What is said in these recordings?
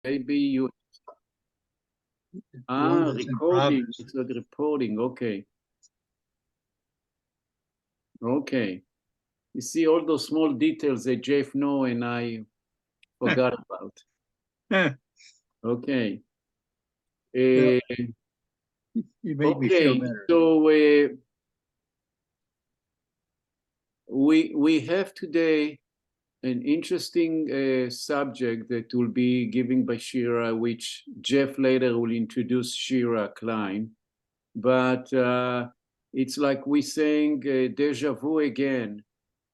maybe you. Recording. It's not reporting. Okay. Okay. You see all those small details that Jeff knows and I forgot about. Okay. You made me feel better. So we have today an interesting subject that will be given by Shira, which Jeff later will introduce Shira Klein. But it's like we're saying deja vu again.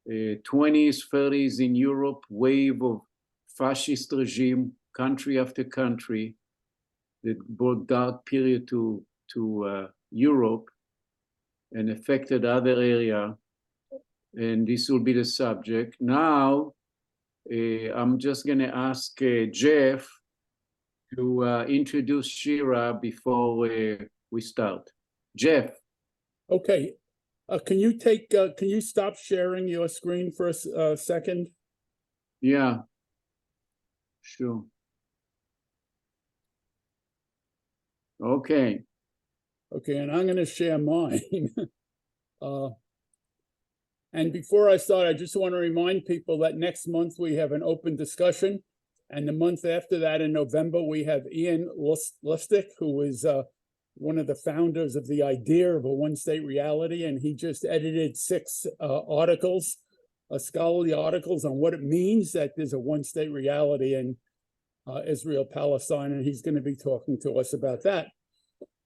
20s, 30s in Europe, wave of fascist regime, country after country, that brought dark period to Europe and affected other area. And this will be the subject. Now, I'm just going to ask Jeff to introduce Shira before we start. Jeff. Okay. Can you stop sharing your screen for a second? Yeah, sure. Okay. Okay, and I'm going to share mine. And before I start, I just want to remind people that next month we have an open discussion. And the month after that, in November, we have Ian Lustig, who is one of the founders of the idea of a one-state reality. And he just edited 6 articles, scholarly articles on what it means that there's a one-state reality in Israel, Palestine. And he's going to be talking to us about that.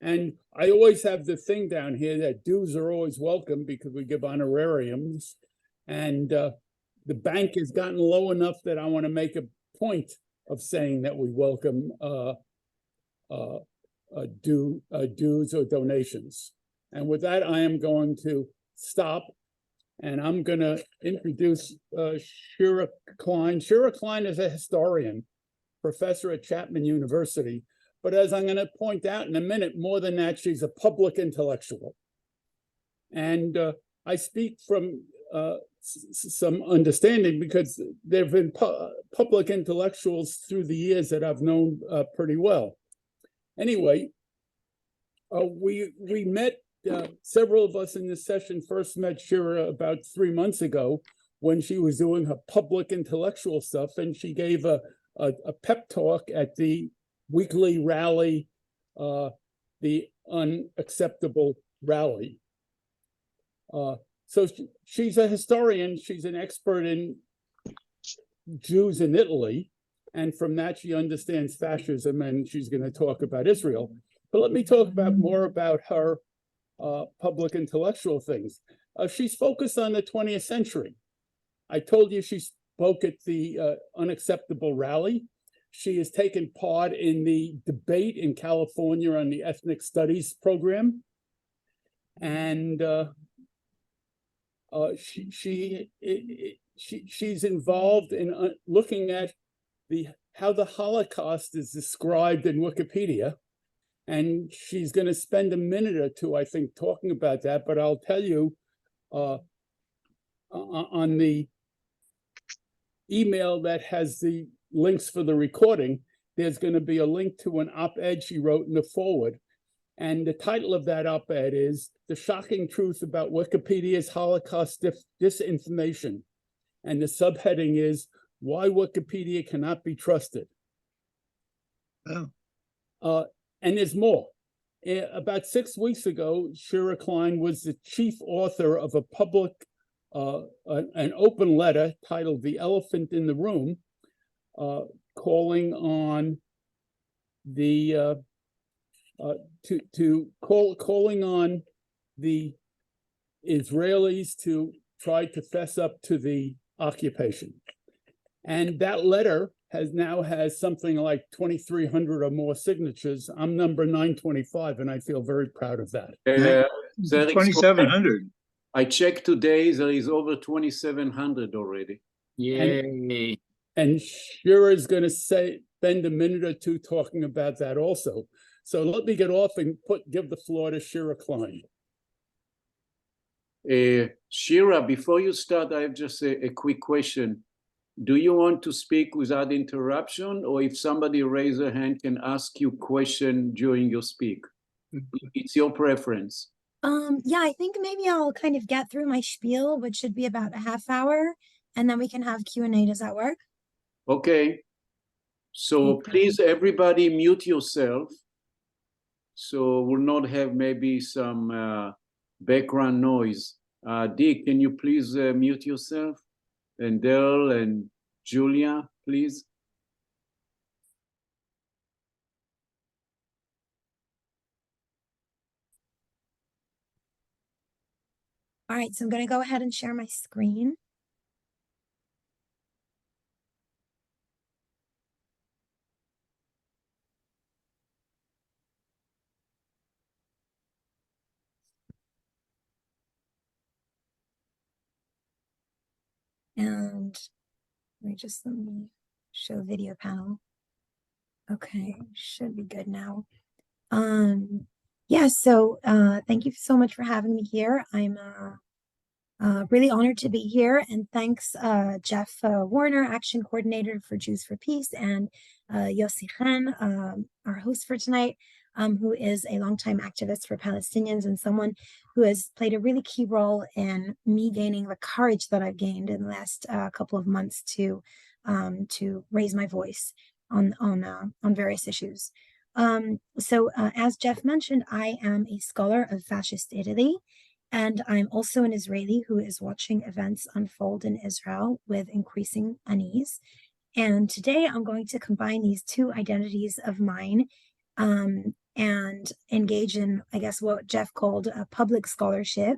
And I always have the thing down here that dues are always welcome because we give honorariums. And the bank has gotten low enough that I want to make a point of saying that we welcome dues or donations. And with that, I am going to stop. And I'm going to introduce Shira Klein. Shira Klein is a historian, professor at Chapman University. But as I'm going to point out in a minute, more than that, she's a public intellectual. And I speak from some understanding because there have been public intellectuals through the years that I've known pretty well. Anyway, we met, several of us in this session first met Shira about 3 months ago when she was doing her public intellectual stuff, and she gave a pep talk at the weekly rally, the Unacceptable Rally. So she's a historian. She's an expert in Jews in Italy. And from that, she understands fascism, and she's going to talk about Israel. But let me talk more about her public intellectual things. She's focused on the 20th century. I told you she spoke at the Unacceptable Rally. She has taken part in the debate in California on the ethnic studies program. And she's involved in looking at how the Holocaust is described in Wikipedia. And she's going to spend a minute or two, I think, talking about that. But I'll tell you on the email that has the links for the recording, there's going to be a link to an op-ed she wrote in the forward. And the title of that op-ed is The Shocking Truth About Wikipedia's Holocaust Disinformation. And the subheading is Why Wikipedia Cannot Be Trusted. Oh. And there's more. About 6 weeks ago, Shira Klein was the chief author of a public, an open letter titled The Elephant in the Room, calling on the calling on the Israelis to try to fess up to the occupation. And that letter has something like 2,300 or more signatures. I'm number 925, and I feel very proud of that. 2,700. I checked today, there is over 2,700 already. Yay. And Shira is going to spend a minute or two talking about that also. So let me get off and give the floor to Shira Klein. Shira, before you start, I have just a quick question. do you want to speak without interruption, or if somebody raise a hand can ask you question during your speak? It's your preference. Yeah, I think maybe I'll kind of get through my spiel, which should be about a half hour, and then we can have Q&A. Does that work? Okay. So Okay. please, everybody mute yourself. So we'll not have maybe some background noise. Dick, can you please mute yourself? And Daryl and Julia, please. All right, so I'm going to go ahead and share my screen. And let me show video panel. Okay, should be good now. Yeah, so thank you so much for having me here. I'm really honored to be here, and thanks Jeff Warner, Action Coordinator for Jews for Peace, and Yossi Chen, our host for tonight, who is a longtime activist for Palestinians and someone who has played a really key role in me gaining the courage that I've gained in the last couple of months to raise my voice on various issues. So as Jeff mentioned, I am a scholar of fascist Italy, and I'm also an Israeli who is watching events unfold in Israel with increasing unease. And today I'm going to combine these two identities of mine and engage in, I guess, what Jeff called a public scholarship.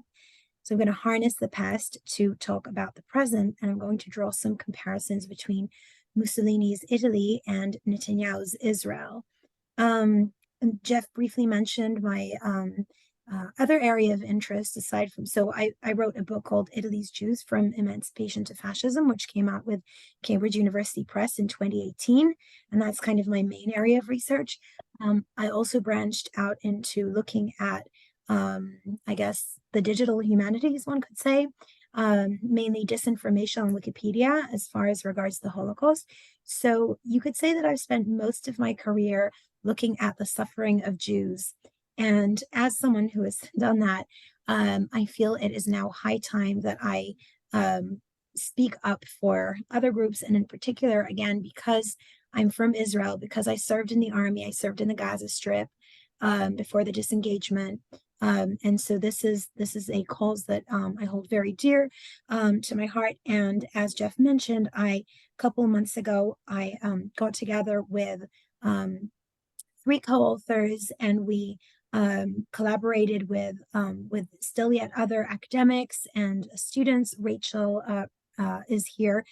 So I'm going to harness the past to talk about the present, and I'm going to draw some comparisons between Mussolini's Italy and Netanyahu's Israel. And Jeff briefly mentioned my other area of interest aside from, so I wrote a book called Italy's Jews from Emancipation to Fascism, which came out with Cambridge University Press in 2018. And that's kind of my main area of research. I also branched out into looking at, I guess, the digital humanities, one could say, mainly disinformation on Wikipedia as far as regards the Holocaust. So you could say that I've spent most of my career looking at the suffering of Jews. And as someone who has done that, I feel it is now high time that I speak up for other groups. And in particular, again, because I'm from Israel, because I served in the army, I served in the Gaza Strip before the disengagement. And so this is a cause that I hold very dear to my heart. And as Jeff mentioned, a couple of months ago, I got together with 3 co-authors, and we collaborated with still yet other academics and students. Rachel is here.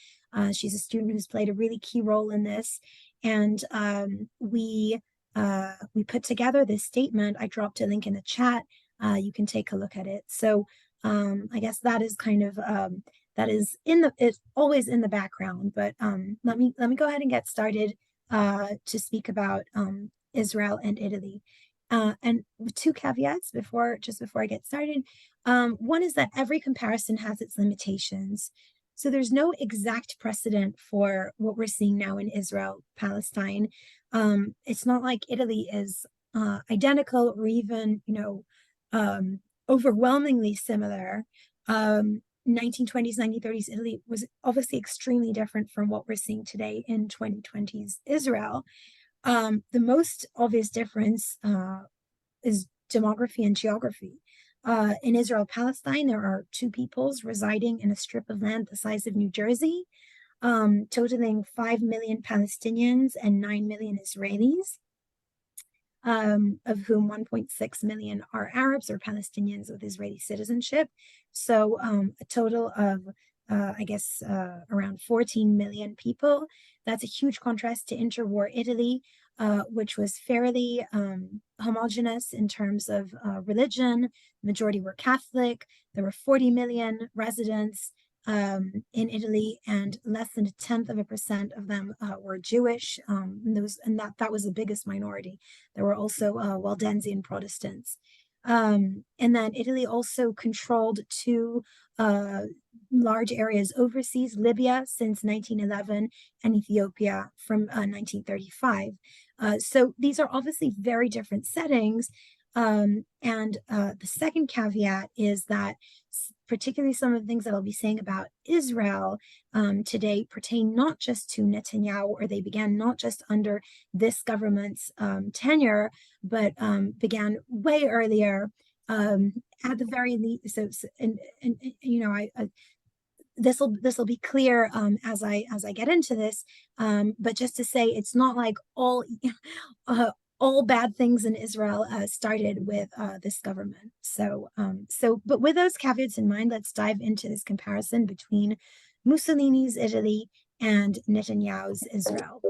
She's a student who's played a really key role in this. And we put together this statement. I dropped a link in the chat. You can take a look at it. So I guess that is kind of that is it's always in the background. But let me go ahead and get started to speak about Israel and Italy. And 2 caveats before I get started. One is that every comparison has its limitations. So there's no exact precedent for what we're seeing now in Israel, Palestine. It's not like Italy is identical or even, overwhelmingly similar. 1920s, 1930s Italy was obviously extremely different from what we're seeing today in 2020s Israel. The most obvious difference is demography and geography. In Israel, Palestine, there are 2 peoples residing in a strip of land the size of New Jersey, totaling 5 million Palestinians and 9 million Israelis, of whom 1.6 million are Arabs or Palestinians with Israeli citizenship. So a total of, around 14 million people. That's a huge contrast to interwar Italy, which was fairly homogenous in terms of religion. The majority were Catholic. There were 40 million residents in Italy, and less than 0.1% of them were Jewish. That was the biggest minority. There were also Waldensian Protestants. And then Italy also controlled two large areas overseas, Libya since 1911 and Ethiopia from 1935. So these are obviously very different settings. And the second caveat is that particularly some of the things that I'll be saying about Israel today pertain not just to Netanyahu, or they began not just under this government's tenure, but began way earlier. At the very least, and you know, this will be clear as I get into this. But just to say, it's not like all bad things in Israel started with this government. So, but with those caveats in mind, let's dive into this comparison between Mussolini's Italy and Netanyahu's Israel.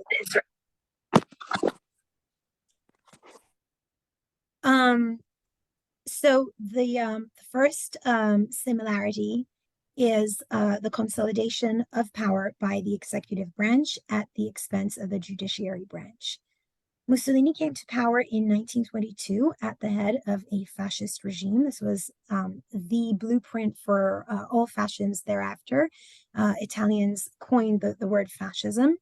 So the first similarity is the consolidation of power by the executive branch at the expense of the judiciary branch. Mussolini came to power in 1922 at the head of a fascist regime. This was the blueprint for all fascisms thereafter. Italians coined the word fascism.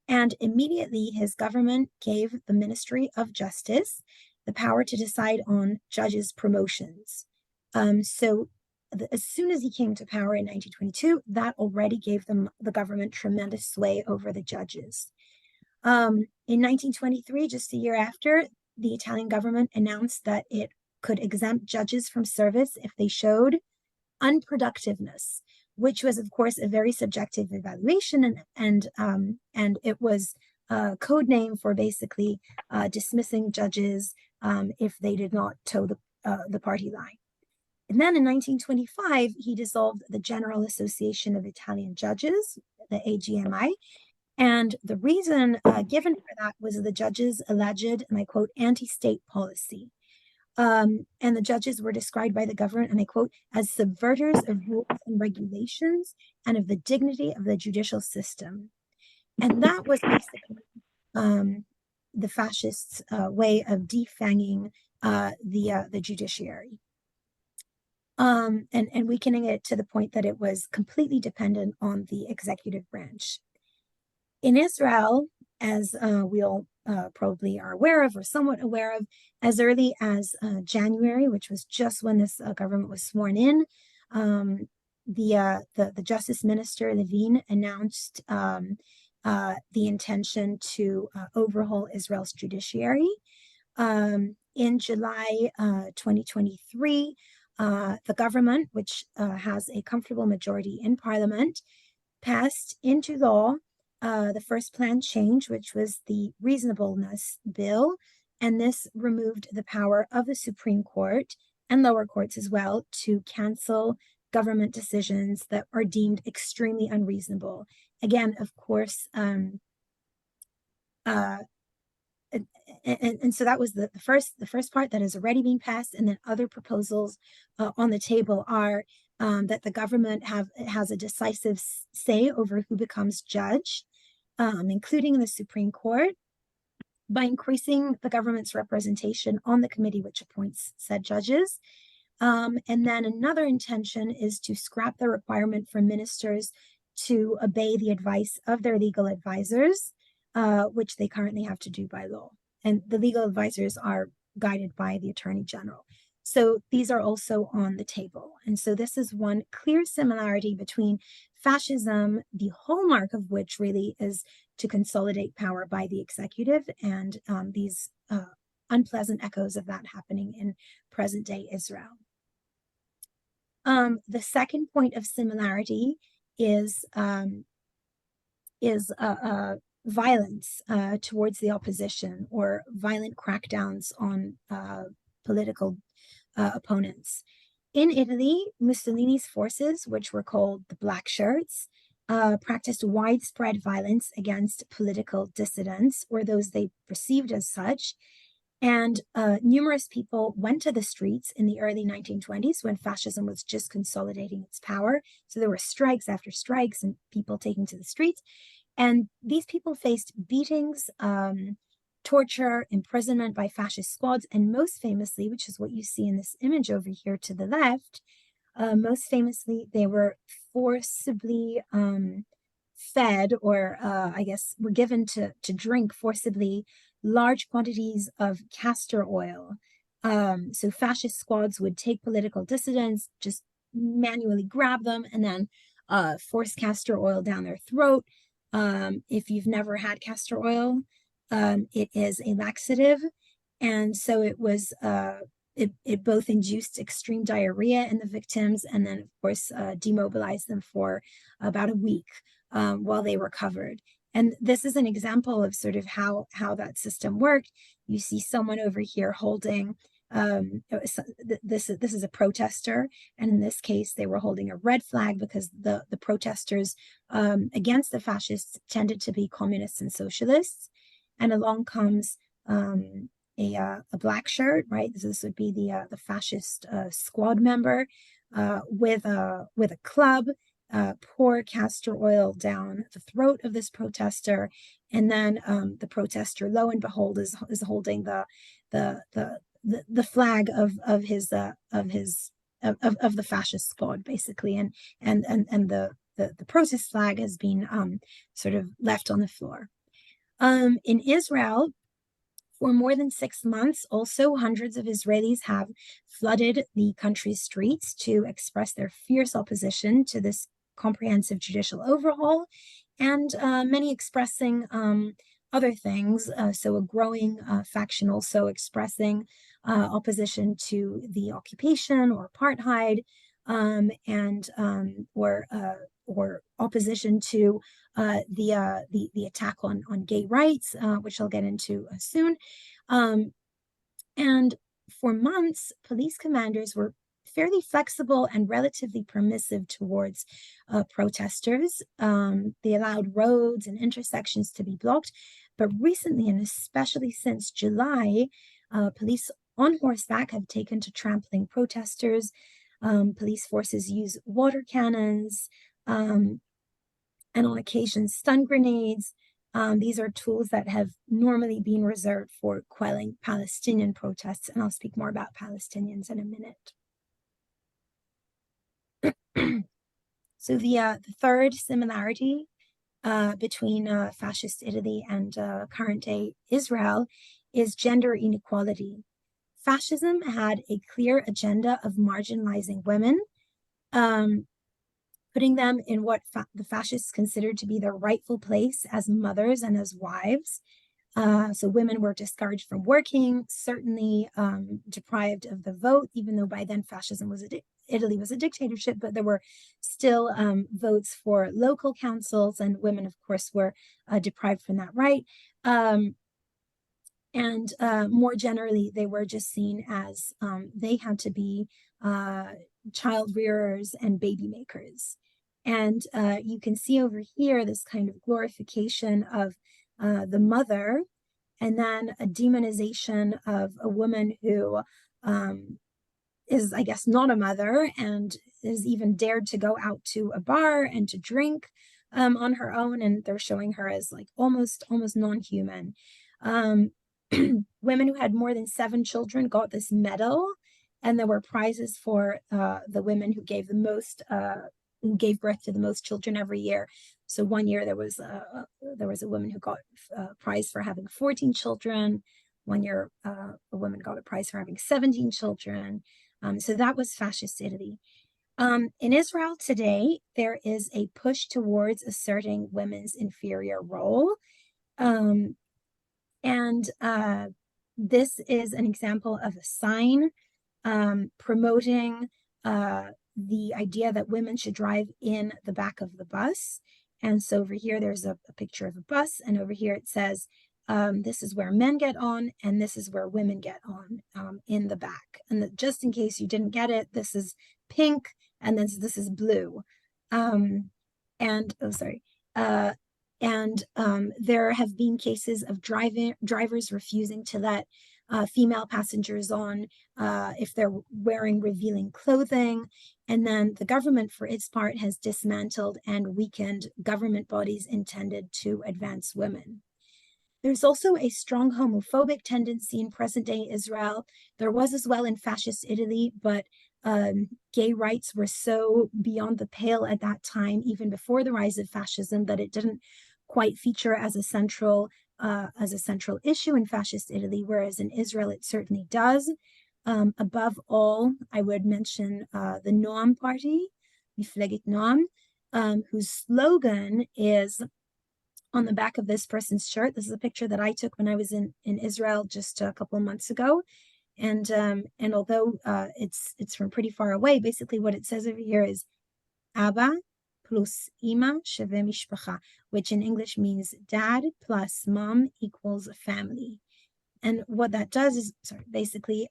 And immediately his government gave the Ministry of Justice the power to decide on judges' promotions. So as soon as he came to power in 1922, that already gave the government tremendous sway over the judges. In 1923, just a year after, the Italian government announced that it could exempt judges from service if they showed unproductiveness, which was, of course, a very subjective evaluation, and it was a code name for basically dismissing judges if they did not toe the party line. And then in 1925, he dissolved the General Association of Italian Judges, the AGMI. And the reason given for that was the judges' alleged, and I quote, anti-state policy. And the judges were described by the government, and I quote, as subverters of rules and regulations and of the dignity of the judicial system. And that was basically the fascists' way of defanging the judiciary. And weakening it to the point that it was completely dependent on the executive branch. In Israel, as we all probably are aware of or somewhat aware of, as early as January, which was just when this government was sworn in, the Justice Minister, Levine, announced the intention to overhaul Israel's judiciary. In July 2023, the government, which has a comfortable majority in parliament, passed into law the first planned change, which was the reasonableness bill, and this removed the power of the Supreme Court and lower courts as well to cancel government decisions that are deemed extremely unreasonable. Again, of course, and so that was the first part that has already been passed, and then other proposals on the table are that the government has a decisive say over who becomes judge, including in the Supreme Court, by increasing the government's representation on the committee which appoints said judges. And then another intention is to scrap the requirement for ministers to obey the advice of their legal advisors, which they currently have to do by law. And the legal advisors are guided by the Attorney General. So these are also on the table. And so this is one clear similarity between fascism, the hallmark of which really is to consolidate power by the executive, and these unpleasant echoes of that happening in present-day Israel. The second point of similarity is violence towards the opposition, or violent crackdowns on political opponents. In Italy, Mussolini's forces, which were called the Black Shirts, practiced widespread violence against political dissidents, or those they perceived as such. And numerous people went to the streets in the early 1920s when fascism was just consolidating its power. So there were strikes after strikes and people taking to the streets. And these people faced beatings, torture, imprisonment by fascist squads, and most famously, which is what you see in this image over here to the left, most famously, they were forcibly fed, or I guess were given to drink forcibly large quantities of castor oil. So fascist squads would take political dissidents, just manually grab them, and then force castor oil down their throat. If you've never had castor oil, it is a laxative, and so it was it both induced extreme diarrhea in the victims, and then of course demobilized them for about a week while they recovered. And this is an example of sort of how that system worked. You see someone over here holding this is a protester, and in this case they were holding a red flag because the protesters against the fascists tended to be communists and socialists. And along comes a black shirt, right? This would be the fascist squad member with a club, pour castor oil down the throat of this protester, and then the protester, lo and behold, is holding the flag of the fascist squad, basically, and the protest flag has been sort of left on the floor. In Israel, for more than 6 months, also, hundreds of Israelis have flooded the country's streets to express their fierce opposition to this comprehensive judicial overhaul, and many expressing other things. So a growing faction also expressing opposition to the occupation or apartheid, or opposition to the attack on gay rights, which I'll get into soon. And for months, police commanders were fairly flexible and relatively permissive towards protesters. They allowed roads and intersections to be blocked. But recently, and especially since July, police on horseback have taken to trampling protesters. Police forces use water cannons, and on occasion stun grenades. These are tools that have normally been reserved for quelling Palestinian protests, and I'll speak more about Palestinians in a minute. So the third similarity between fascist Italy and current day Israel is gender inequality. Fascism had a clear agenda of marginalizing women, putting them in what the fascists considered to be their rightful place as mothers and as wives. So women were discouraged from working, certainly deprived of the vote, even though by then fascism was Italy was a dictatorship, but there were still votes for local councils, and women, of course, were deprived from that right. And more generally, they were just seen as they had to be child rearers and baby makers. And you can see over here this kind of glorification of the mother, and then a demonization of a woman who is, I guess, not a mother and is even dared to go out to a bar and to drink on her own, and they're showing her as like almost non-human. Women who had more than 7 children got this medal, and there were prizes for the women who gave the most, who gave birth to the most children every year. So one year there was a woman who got a prize for having 14 children. One year a woman got a prize for having 17 children. So that was fascist Italy. In Israel today, there is a push towards asserting women's inferior role. This is an example of a sign promoting the idea that women should drive in the back of the bus. And so over here, there's a picture of a bus, and over here it says, this is where men get on, and this is where women get on in the back. And just in case you didn't get it, this is pink, and then this is blue. There have been cases of drivers refusing to let female passengers on if they're wearing revealing clothing. And then the government, for its part, has dismantled and weakened government bodies intended to advance women. There's also a strong homophobic tendency in present-day Israel. There was as well in fascist Italy, but gay rights were so beyond the pale at that time, even before the rise of fascism, that it didn't quite feature as a central issue in fascist Italy, whereas in Israel it certainly does. Above all, I would mention the Noam Party, Mifleget Noam, whose slogan is on the back of this person's shirt. This is a picture that I took when I was in Israel just a couple of months ago. And although it's from pretty far away, basically what it says over here is Abba plus Ima sheve mishpacha, which in English means dad plus mom equals family. And what that does is, basically,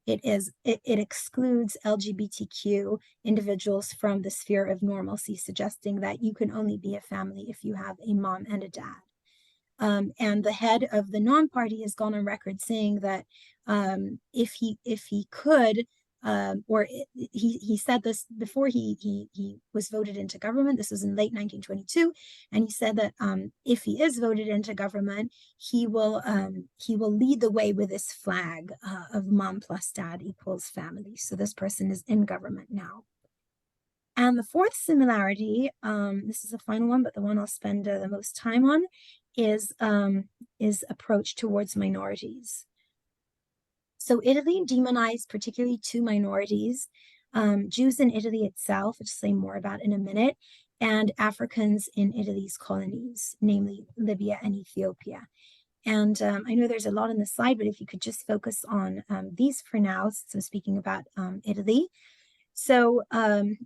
it excludes LGBTQ individuals from the sphere of normalcy, suggesting that you can only be a family if you have a mom and a dad. And the head of the Noam Party has gone on record saying that if he could, he said this before he was voted into government. This was in late 1922, and he said that if he is voted into government, he will lead the way with this flag of mom plus dad equals family. So this person is in government now. And the fourth similarity, this is the final one, but the one I'll spend the most time on, is approach towards minorities. So Italy demonized particularly two minorities, Jews in Italy itself, which I'll say more about in a minute, and Africans in Italy's colonies, namely Libya and Ethiopia. And I know there's a lot on the slide, but if you could just focus on these for now, since I'm speaking about Italy. So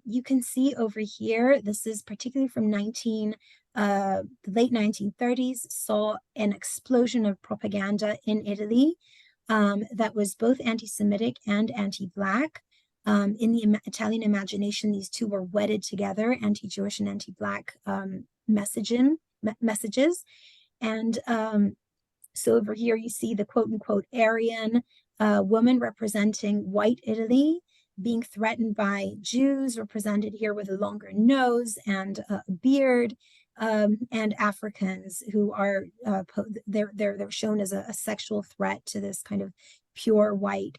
you can see over here, this is particularly from the late 1930s, saw an explosion of propaganda in Italy that was both anti-Semitic and anti-Black. In the Italian imagination, these two were wedded together, anti-Jewish and anti-Black messages. And so over here, you see the quote-unquote Aryan woman representing white Italy being threatened by Jews, represented here with a longer nose and a beard, and Africans who are they're shown as a sexual threat to this kind of pure white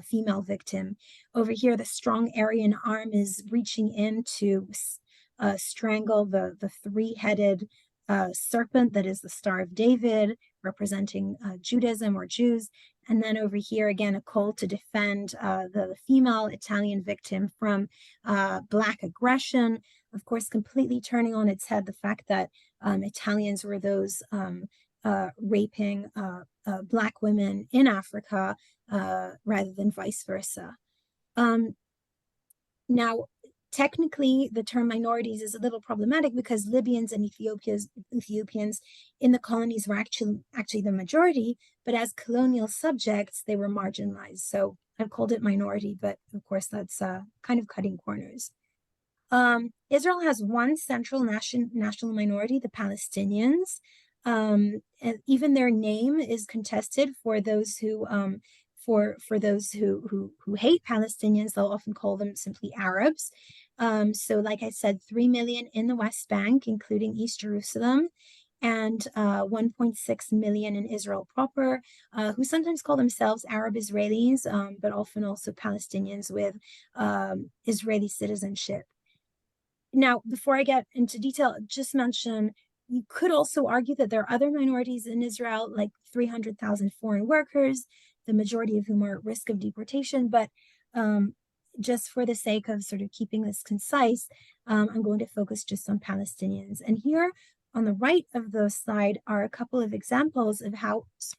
female victim. Over here, the strong Aryan arm is reaching in to strangle the three-headed serpent that is the Star of David, representing Judaism or Jews. And then over here, again, a call to defend the female Italian victim from Black aggression, of course, completely turning on its head the fact that Italians were those raping Black women in Africa rather than vice versa. Now, technically, the term minorities is a little problematic because Libyans and Ethiopians in the colonies were actually the majority, but as colonial subjects, they were marginalized. So I've called it minority, but of course, that's kind of cutting corners. Israel has one central national minority, the Palestinians. And even their name is contested for those who for those who hate Palestinians. They'll often call them simply Arabs. So like I said, 3 million in the West Bank, including East Jerusalem, and 1.6 million in Israel proper, who sometimes call themselves Arab Israelis, but often also Palestinians with Israeli citizenship. Now, before I get into detail, just mention, you could also argue that there are other minorities in Israel, like 300,000 foreign workers, the majority of whom are at risk of deportation. But just for the sake of sort of keeping this concise, I'm going to focus just on Palestinians. And here on the right of the slide are a couple of examples of how, this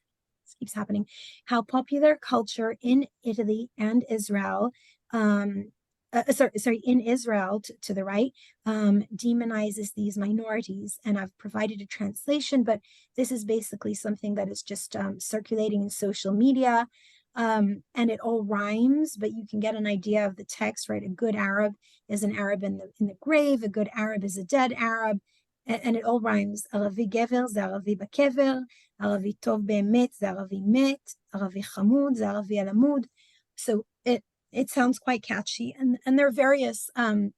keeps happening, how popular culture in Italy and Israel, in Israel to the right, demonizes these minorities. And I've provided a translation, but this is basically something that is just circulating in social media. And it all rhymes, but you can get an idea of the text, right? A good Arab is an Arab in the grave, a good Arab is a dead Arab, and it all rhymes. Aravi gever, ze Aravi bakever, Aravi tov be'emet, ze Aravi met, Aravi chamud, ze Aravi alamud. So it sounds quite catchy, and there are various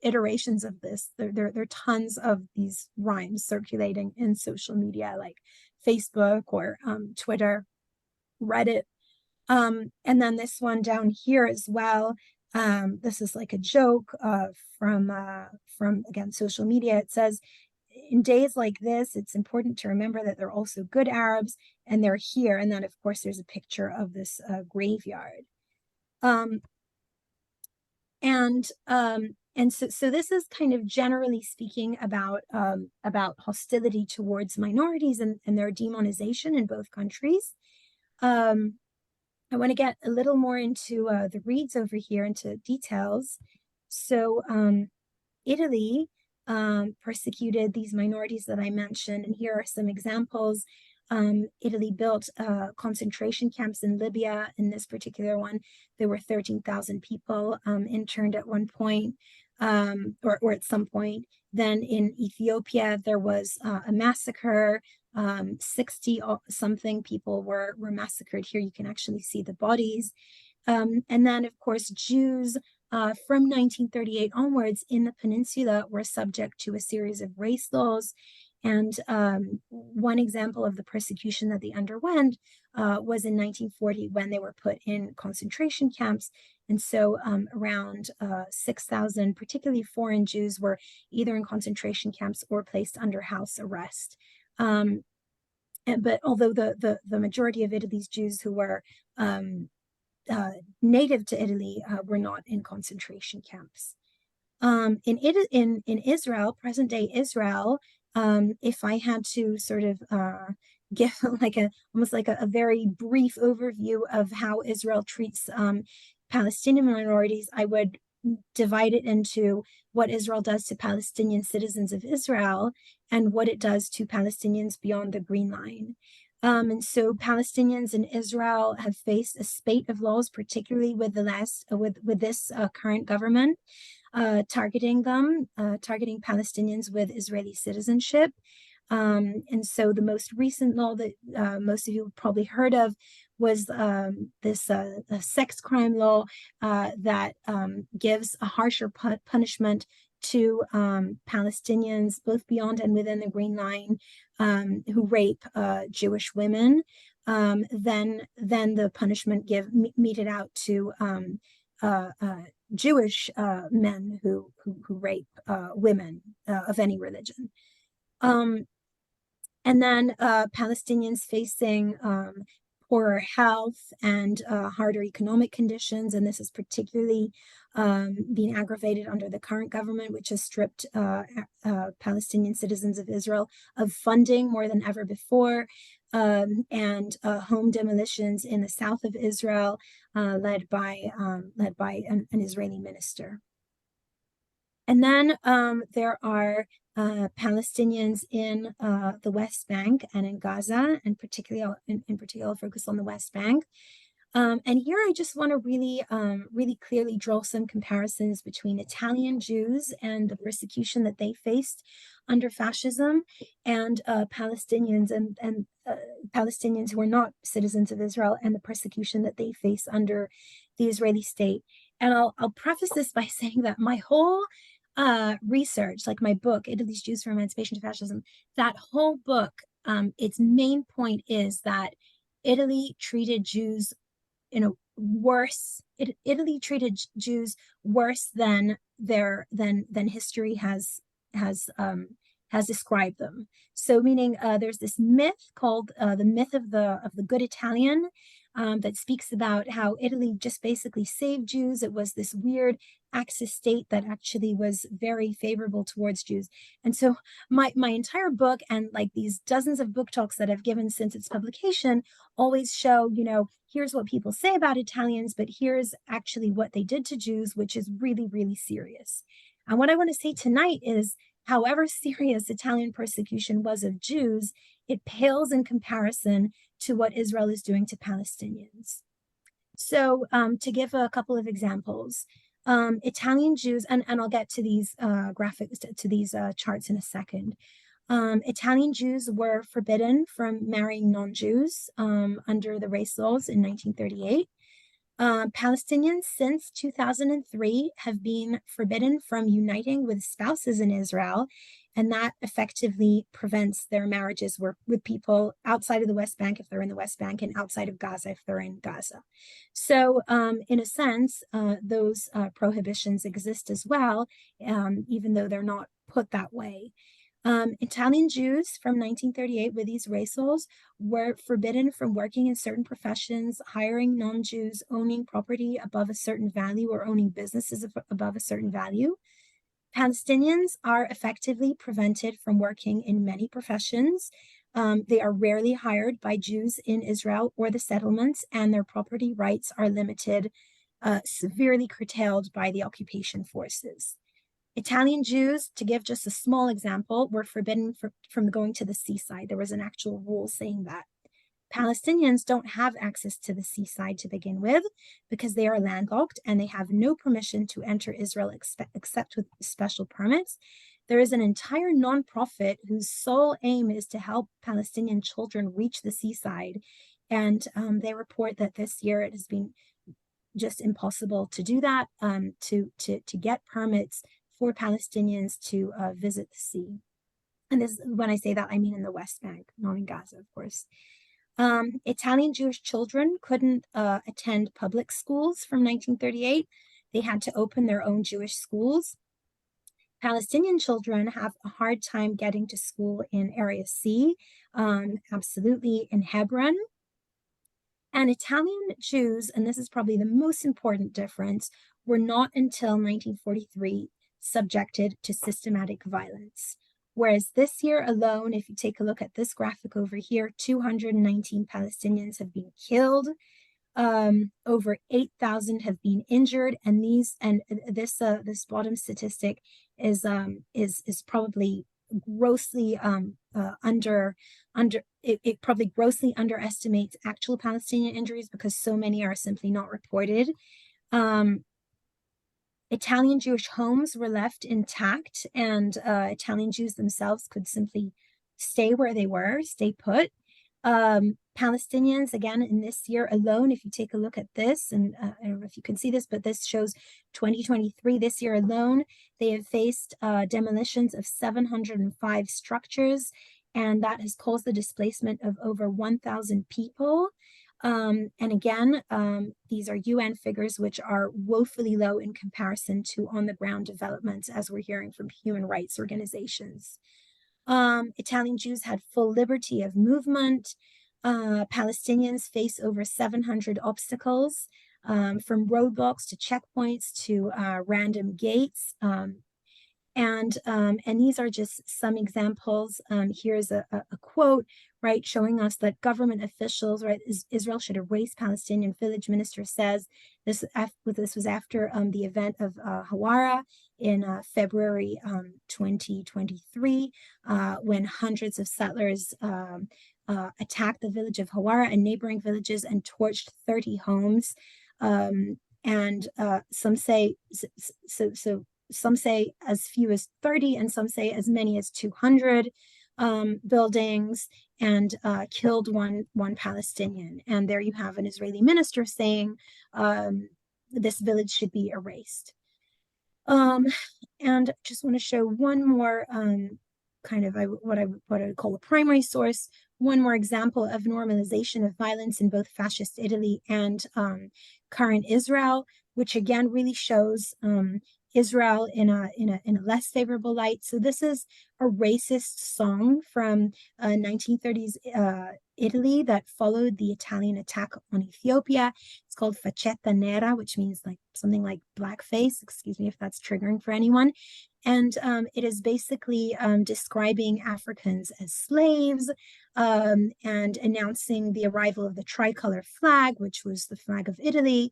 iterations of this. There are tons of these rhymes circulating in social media, like Facebook or Twitter, Reddit. And then this one down here as well. This is like a joke from again, social media. It says, in days like this, it's important to remember that they're also good Arabs and they're here. And then, of course, there's a picture of this graveyard. And so this is kind of generally speaking about hostility towards minorities and their demonization in both countries. I want to get a little more into the reads over here, into details. So Italy persecuted these minorities that I mentioned, and here are some examples. Italy built concentration camps in Libya. In this particular one, there were 13,000 people interned at one point, or at some point. Then in Ethiopia, there was a massacre. 60 something people were massacred. Here you can actually see the bodies. And then, of course, Jews from 1938 onwards in the peninsula were subject to a series of race laws. And one example of the persecution that they underwent was in 1940 when they were put in concentration camps. And so around 6,000, particularly foreign Jews, were either in concentration camps or placed under house arrest. But although the majority of Italy's Jews who were native to Italy were not in concentration camps. In Israel, present day Israel, if I had to sort of give almost like a very brief overview of how Israel treats Palestinian minorities, I would divide it into what Israel does to Palestinian citizens of Israel and what it does to Palestinians beyond the Green Line. And so Palestinians in Israel have faced a spate of laws, particularly with this current government, targeting Palestinians with Israeli citizenship. And so the most recent law that most of you have probably heard of was this sex crime law that gives a harsher punishment to Palestinians, both beyond and within the Green Line, who rape Jewish women. Then the punishment meted out to Jewish men who rape women of any religion. And then Palestinians facing poorer health and harder economic conditions, and this is particularly being aggravated under the current government, which has stripped Palestinian citizens of Israel of funding more than ever before, and home demolitions in the south of Israel, led by an Israeli minister. And then there are Palestinians in the West Bank and in Gaza, and particularly in particular focus on the West Bank. And here I just want to really clearly draw some comparisons between Italian Jews and the persecution that they faced under fascism, and Palestinians and Palestinians who are not citizens of Israel, and the persecution that they face under the Israeli state. And I'll preface this by saying that my whole research, like my book, Italy's Jews from Emancipation to Fascism, that whole book, its main point is that Italy treated Jews Italy treated Jews worse than history has described them. So meaning there's this myth called the myth of the good Italian, that speaks about how Italy just basically saved Jews. It was this weird Axis state that actually was very favorable towards Jews. And so my entire book, and like these dozens of book talks that I've given since its publication, always show, here's what people say about Italians, but here's actually what they did to Jews, which is really, really serious. And what I want to say tonight is, however serious Italian persecution was of Jews, it pales in comparison to what Israel is doing to Palestinians. So to give a couple of examples, Italian Jews, and I'll get to these graphics, to these charts in a second. Italian Jews were forbidden from marrying non-Jews under the race laws in 1938. Palestinians since 2003 have been forbidden from uniting with spouses in Israel, and that effectively prevents their marriages with people outside of the West Bank if they're in the West Bank, and outside of Gaza if they're in Gaza. So in a sense, those prohibitions exist as well, even though they're not put that way. Italian Jews from 1938 with these race laws were forbidden from working in certain professions, hiring non-Jews, owning property above a certain value, or owning businesses above a certain value. Palestinians are effectively prevented from working in many professions. They are rarely hired by Jews in Israel or the settlements, and their property rights are limited, severely curtailed by the occupation forces. Italian Jews, to give just a small example, were forbidden from going to the seaside. There was an actual rule saying that. Palestinians don't have access to the seaside to begin with because they are landlocked and they have no permission to enter Israel except with special permits. There is an entire nonprofit whose sole aim is to help Palestinian children reach the seaside. And they report that this year it has been just impossible to do that, to get permits for Palestinians to visit the sea. And this, when I say that, I mean in the West Bank, not in Gaza, of course. Italian Jewish children couldn't attend public schools from 1938. They had to open their own Jewish schools. Palestinian children have a hard time getting to school in Area C, absolutely in Hebron. And Italian Jews, and this is probably the most important difference, were not until 1943 subjected to systematic violence. Whereas this year alone, if you take a look at this graphic over here, 219 Palestinians have been killed, over 8,000 have been injured, and this bottom statistic is probably grossly it probably grossly underestimates actual Palestinian injuries because so many are simply not reported. Italian Jewish homes were left intact, and Italian Jews themselves could simply stay where they were, stay put. Palestinians, again, in this year alone, if you take a look at this, and I don't know if you can see this, but this shows 2023, this year alone, they have faced demolitions of 705 structures, and that has caused the displacement of over 1,000 people. And again, these are UN figures, which are woefully low in comparison to on-the-ground developments, as we're hearing from human rights organizations. Italian Jews had full liberty of movement. Palestinians face over 700 obstacles, from roadblocks to checkpoints to random gates. And these are just some examples. Here's a quote, right, showing us that government officials, right, Israel should erase Palestinian village minister says. This was after the event of Hawara in February 2023, when hundreds of settlers attacked the village of Hawara and neighboring villages and torched 30 homes. And some say, some say as few as 30, and some say as many as 200 buildings, and killed one Palestinian. And there you have an Israeli minister saying this village should be erased. And just want to show one more kind of what I would call a primary source, one more example of normalization of violence in both fascist Italy and current Israel, which again really shows Israel in a less favorable light. So this is a racist song from 1930s Italy that followed the Italian attack on Ethiopia. It's called Faccetta Nera, which means like something like blackface. Excuse me if that's triggering for anyone. And it is basically describing Africans as slaves, and announcing the arrival of the tricolor flag, which was the flag of Italy,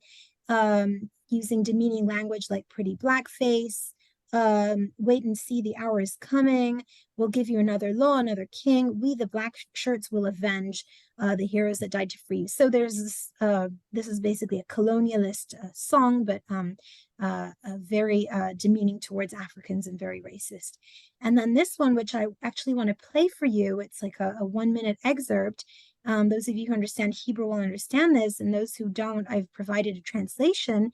using demeaning language like pretty blackface, wait and see, the hour is coming, we'll give you another law, another king, we the black shirts will avenge the heroes that died to free you. So there's this, this is basically a colonialist song, but very demeaning towards Africans and very racist. And then this one, which I actually want to play for you, it's like a 1-minute excerpt. Those of you who understand Hebrew will understand this, and those who don't, I've provided a translation,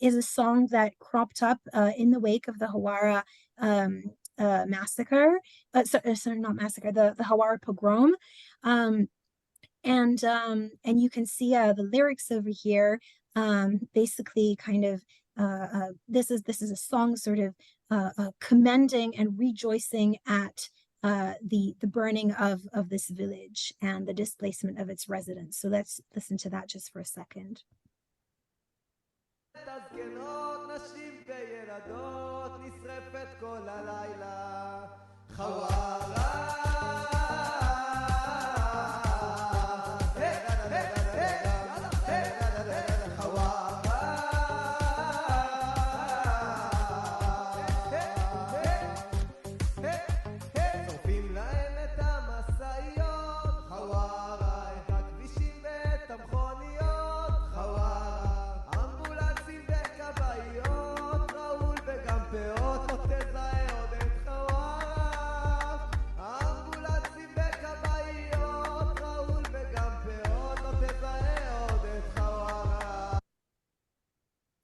is a song that cropped up in the wake of the Hawara massacre, sorry, not massacre, the Hawara pogrom. And you can see the lyrics over here. Basically, kind of this is a song sort of commending and rejoicing at the burning of this village and the displacement of its residents. So let's listen to that just for a second.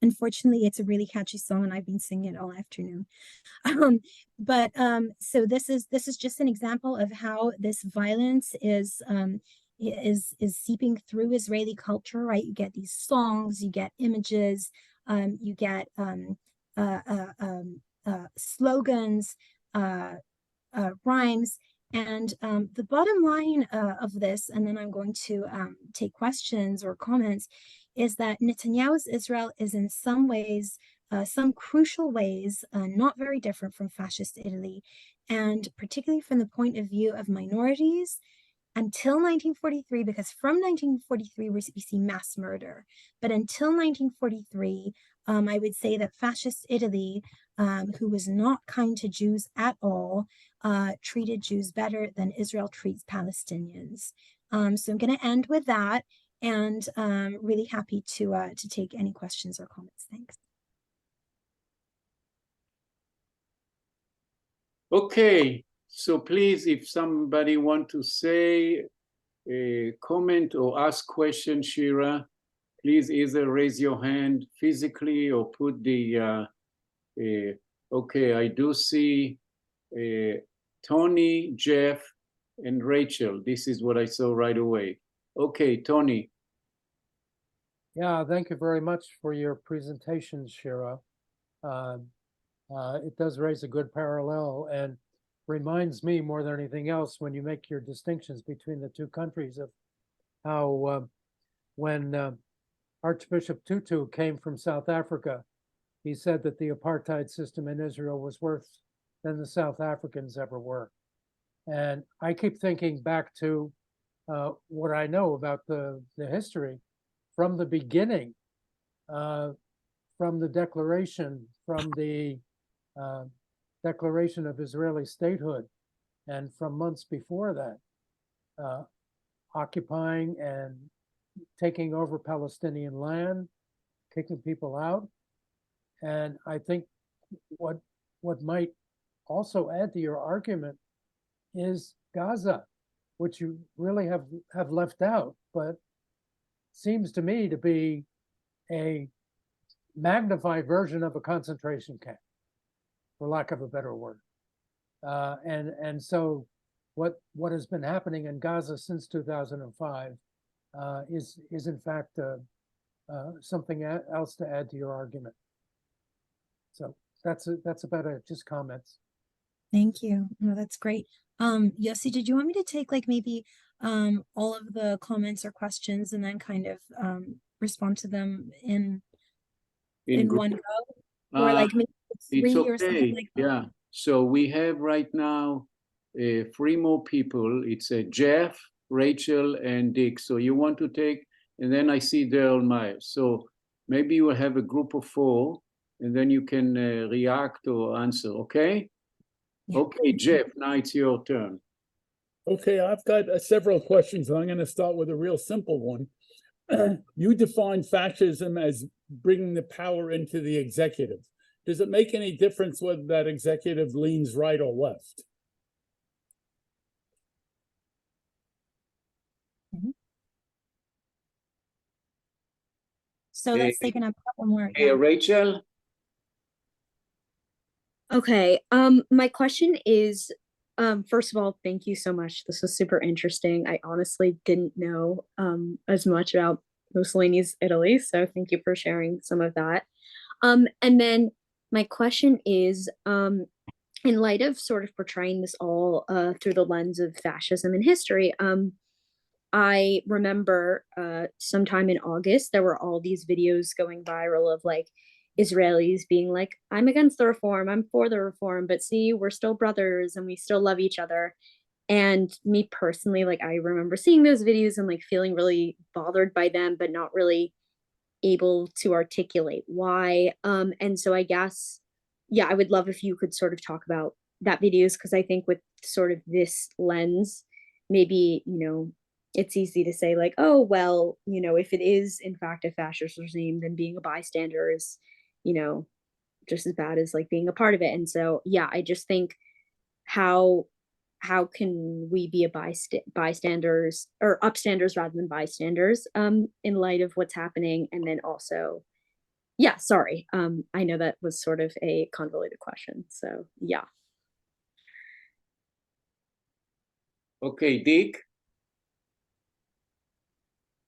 Unfortunately, it's a really catchy song, and I've been singing it all afternoon. So this is just an example of how this violence is seeping through Israeli culture, right? You get these songs, you get images, you get slogans, rhymes. And the bottom line of this, and then I'm going to take questions or comments, is that Netanyahu's Israel is in some ways, some crucial ways, not very different from fascist Italy, and particularly from the point of view of minorities until 1943, because from 1943 we see mass murder, but until 1943, I would say that fascist Italy, who was not kind to Jews at all, treated Jews better than Israel treats Palestinians. So I'm going to end with that, and really happy to take any questions or comments. Thanks. Okay, so please, if somebody want to say a comment or ask question, Shira, please either raise your hand physically or put the, okay, I do see Tony, Jeff, and Rachel. This is what I saw right away. Okay, Tony. Yeah, thank you very much for your presentation, Shira. It does raise a good parallel and reminds me more than anything else when you make your distinctions between the two countries of how when Archbishop Tutu came from South Africa, he said that the apartheid system in Israel was worse than the South Africans ever were. And I keep thinking back to what I know about the history from the beginning, from the declaration, from the Declaration of Israeli Statehood, and from months before that, occupying and taking over Palestinian land, kicking people out. And I think what might also add to your argument is Gaza, which you really have left out, but seems to me to be a magnified version of a concentration camp, for lack of a better word. And so what has been happening in Gaza since 2005 is in fact something else to add to your argument. So that's about it. Just comments. Thank you. No, that's great. Yossi, did you want me to take like maybe all of the comments or questions and then kind of respond to them in one go, or like maybe it's 3 okay. or something like that? Yeah. So we have right now 3 more people. It's Jeff, Rachel, and Dick. So you want to take, and then I see Daryl Myers. So maybe you will have a group of 4, and then you can react or answer. Okay. Yeah. Okay, Jeff. Now it's your turn. Okay, I've got several questions, and I'm going to start with a real simple one. You define fascism as bringing the power into the executive. Does it make any difference whether that executive leans right or left? So let's take a couple more. Hey, Rachel. Okay. My question is, first of all, thank you so much. This was super interesting. I honestly didn't know as much about Mussolini's Italy, so thank you for sharing some of that. And then my question is, in light of sort of portraying this all through the lens of fascism in history, I remember sometime in August, there were all these videos going viral of like Israelis being like, I'm against the reform, I'm for the reform, but see, we're still brothers and we still love each other. And me personally, like, I remember seeing those videos and like feeling really bothered by them, but not really able to articulate why. And so I guess, yeah, I would love if you could sort of talk about that videos, because I think with sort of this lens, maybe, it's easy to say like, oh, well, if it is in fact a fascist regime, then being a bystander is, you know, just as bad as like being a part of it. And so, yeah, I just think how how can we be a bystanders or upstanders rather than bystanders in light of what's happening? And then also, yeah, sorry, I know that was sort of a convoluted question, so yeah. Okay, Dick.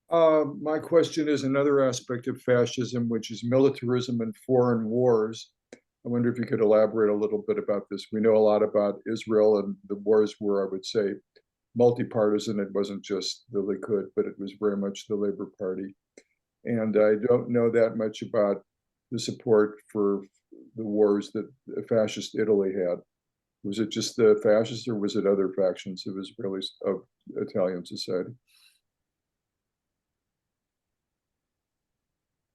My question is another aspect of fascism, which is militarism and foreign wars. I wonder if you could elaborate a little bit about this. We know a lot about Israel, and the wars were, I would say, multi-partisan. It wasn't just the Likud, but it was very much the Labor Party. And I don't know that much about the support for the wars that fascist Italy had. Was it just the fascists, or was it other factions of Israelis, of Italian society?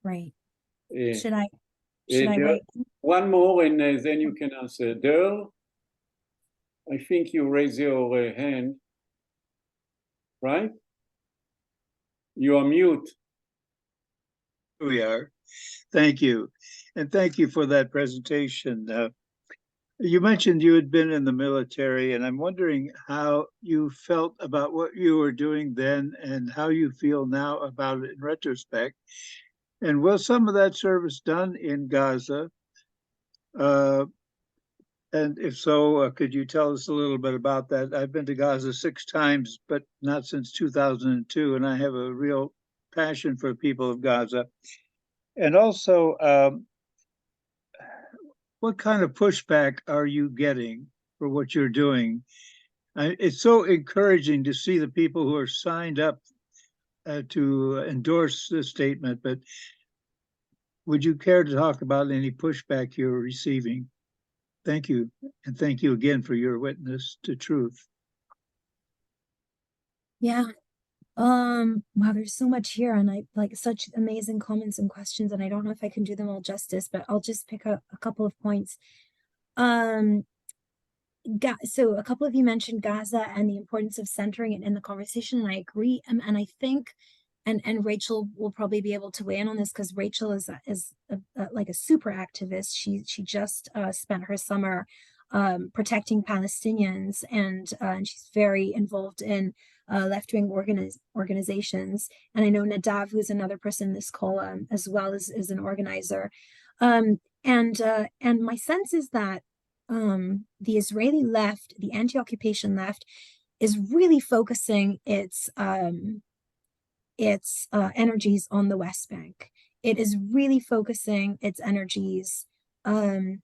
Right. Uh, Should I write? One more, and then you can answer. Derl, I think you raise your hand, right? You are mute. We are. Thank you. And thank you for that presentation. You mentioned you had been in the military, and I'm wondering how you felt about what you were doing then and how you feel now about it in retrospect. And was some of that service done in Gaza? And if so, could you tell us a little bit about that? I've been to Gaza 6 times, but not since 2002, and I have a real passion for the people of Gaza. And also, what kind of pushback are you getting for what you're doing? It's so encouraging to see the people who are signed up to endorse the statement, but would you care to talk about any pushback you're receiving? Thank you. And thank you again for your witness to truth. Yeah. Wow, there's so much here, and I like such amazing comments and questions, and I don't know if I can do them all justice, but I'll just pick a couple of points. So a couple of you mentioned Gaza and the importance of centering it in the conversation, and I agree. And I think, and Rachel will probably be able to weigh in on this, because Rachel is like a super activist. She just spent her summer protecting Palestinians, and she's very involved in left-wing organizations. And I know Nadav, who's another person in this call, as well as is an organizer. And my sense is that the Israeli left, the anti-occupation left, is really focusing its energies on the West Bank. It is really focusing its energies on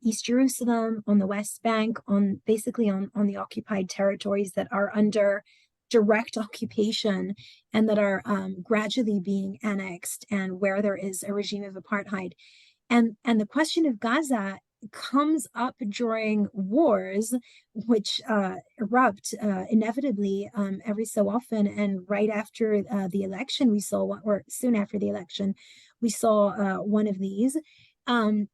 East Jerusalem, on the West Bank, on basically on the occupied territories that are under direct occupation and that are gradually being annexed, and where there is a regime of apartheid. And the question of Gaza comes up during wars, which erupt inevitably every so often. And right after the election, we saw, or soon after the election, we saw one of these. And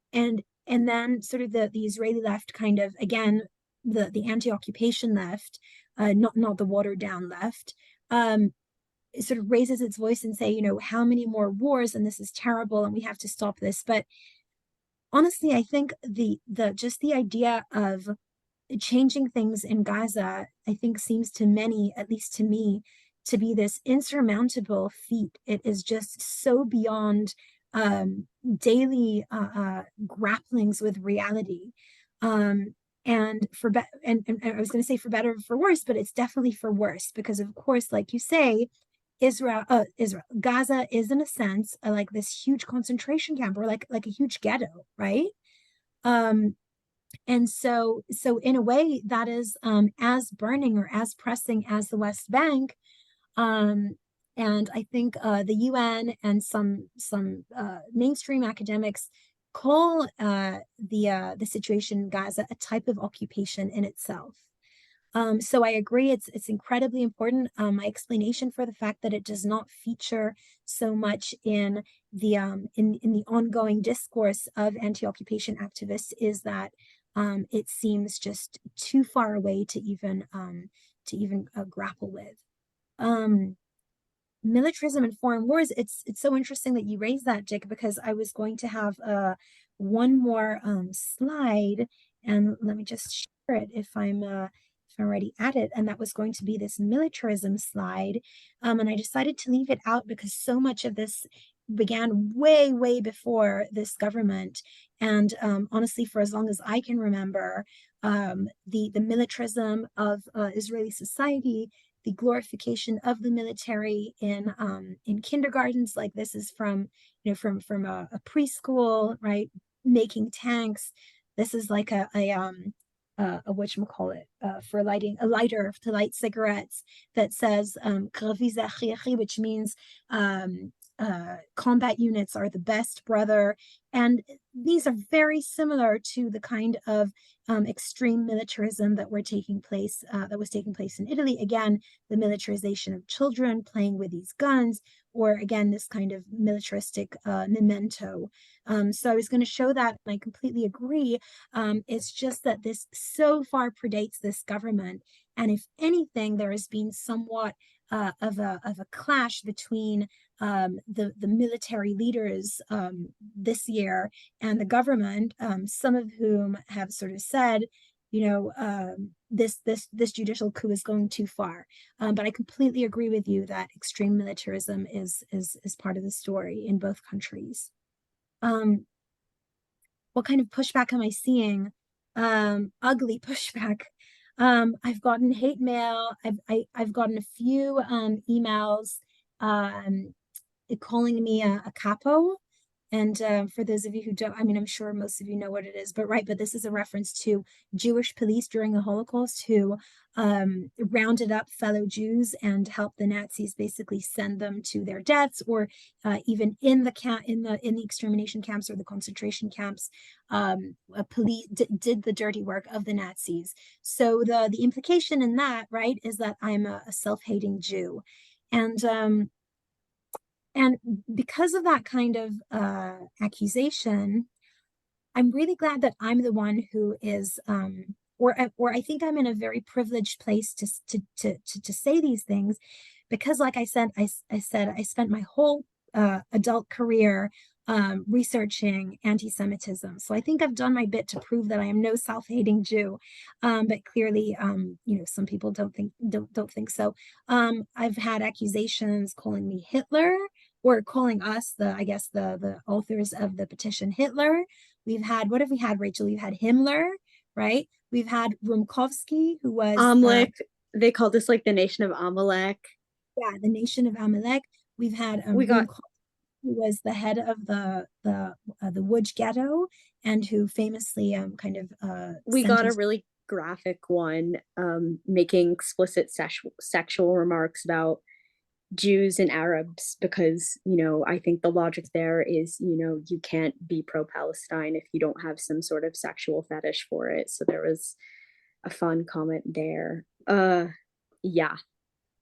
then sort of the Israeli left, kind of, again, the anti-occupation left, not the watered down left, sort of raises its voice and say, how many more wars, and this is terrible, and we have to stop this. But honestly, I think the idea of changing things in Gaza, I think, seems to many, at least to me, to be this insurmountable feat. It is just so beyond daily grapplings with reality. And I was going to say for better or for worse, but it's definitely for worse, because of course, like you say, Gaza is in a sense like this huge concentration camp, or like a huge ghetto, right? And so in a way that is as burning or as pressing as the West Bank. And I think the UN and some mainstream academics call the situation in Gaza a type of occupation in itself. So I agree, it's incredibly important. My explanation for the fact that it does not feature so much in the ongoing discourse of anti-occupation activists is that it seems just too far away to even grapple with. Militarism and foreign wars. It's so interesting that you raised that, Dick, because I was going to have one more slide, and let me just share it if I'm already at it, and that was going to be this militarism slide, and I decided to leave it out because so much of this began way before this government, and honestly, for as long as I can remember, the militarism of Israeli society, the glorification of the military in kindergartens, like this is from from a preschool, right? Making tanks. This is like a whatchamacallit, for lighting a lighter to light cigarettes that says which means combat units are the best brother. And these are very similar to the kind of extreme militarism that was taking place in Italy. Again, the militarization of children playing with these guns, or again, this kind of militaristic memento. So I was going to show that, and I completely agree. It's just that this so far predates this government. And if anything, there has been somewhat of a clash between the military leaders this year and the government, some of whom have sort of said, this judicial coup is going too far. But I completely agree with you that extreme militarism is part of the story in both countries. What kind of pushback am I seeing? Ugly pushback. I've gotten hate mail. I've gotten a few emails calling me a capo. And for those of you who don't, I mean, I'm sure most of you know what it is, but this is a reference to Jewish police during the Holocaust who rounded up fellow Jews and helped the Nazis basically send them to their deaths, or even in the extermination camps or the concentration camps, police did the dirty work of the Nazis. So the implication in that, right, is that I'm a self-hating Jew, and because of that kind of accusation, I'm really glad that I'm the one who is, or I think I'm in a very privileged place to say these things, because, like I said, I spent my whole adult career researching anti-Semitism. So I think I've done my bit to prove that I am no self-hating Jew. But clearly, some people don't think so. I've had accusations calling me Hitler, or calling us the authors of the petition Hitler. We've had, what have we had, Rachel? We've had Himmler, right? We've had Rumkowski, who was Amalek. They called this like the nation of Amalek. Yeah, the nation of Amalek. We've had Rumkowski, who was the head of the Łódź ghetto, and who famously we got a really graphic one, making explicit sexual remarks about Jews and Arabs, because I think the logic there is you can't be pro-Palestine if you don't have some sort of sexual fetish for it. So there was a fun comment there. Yeah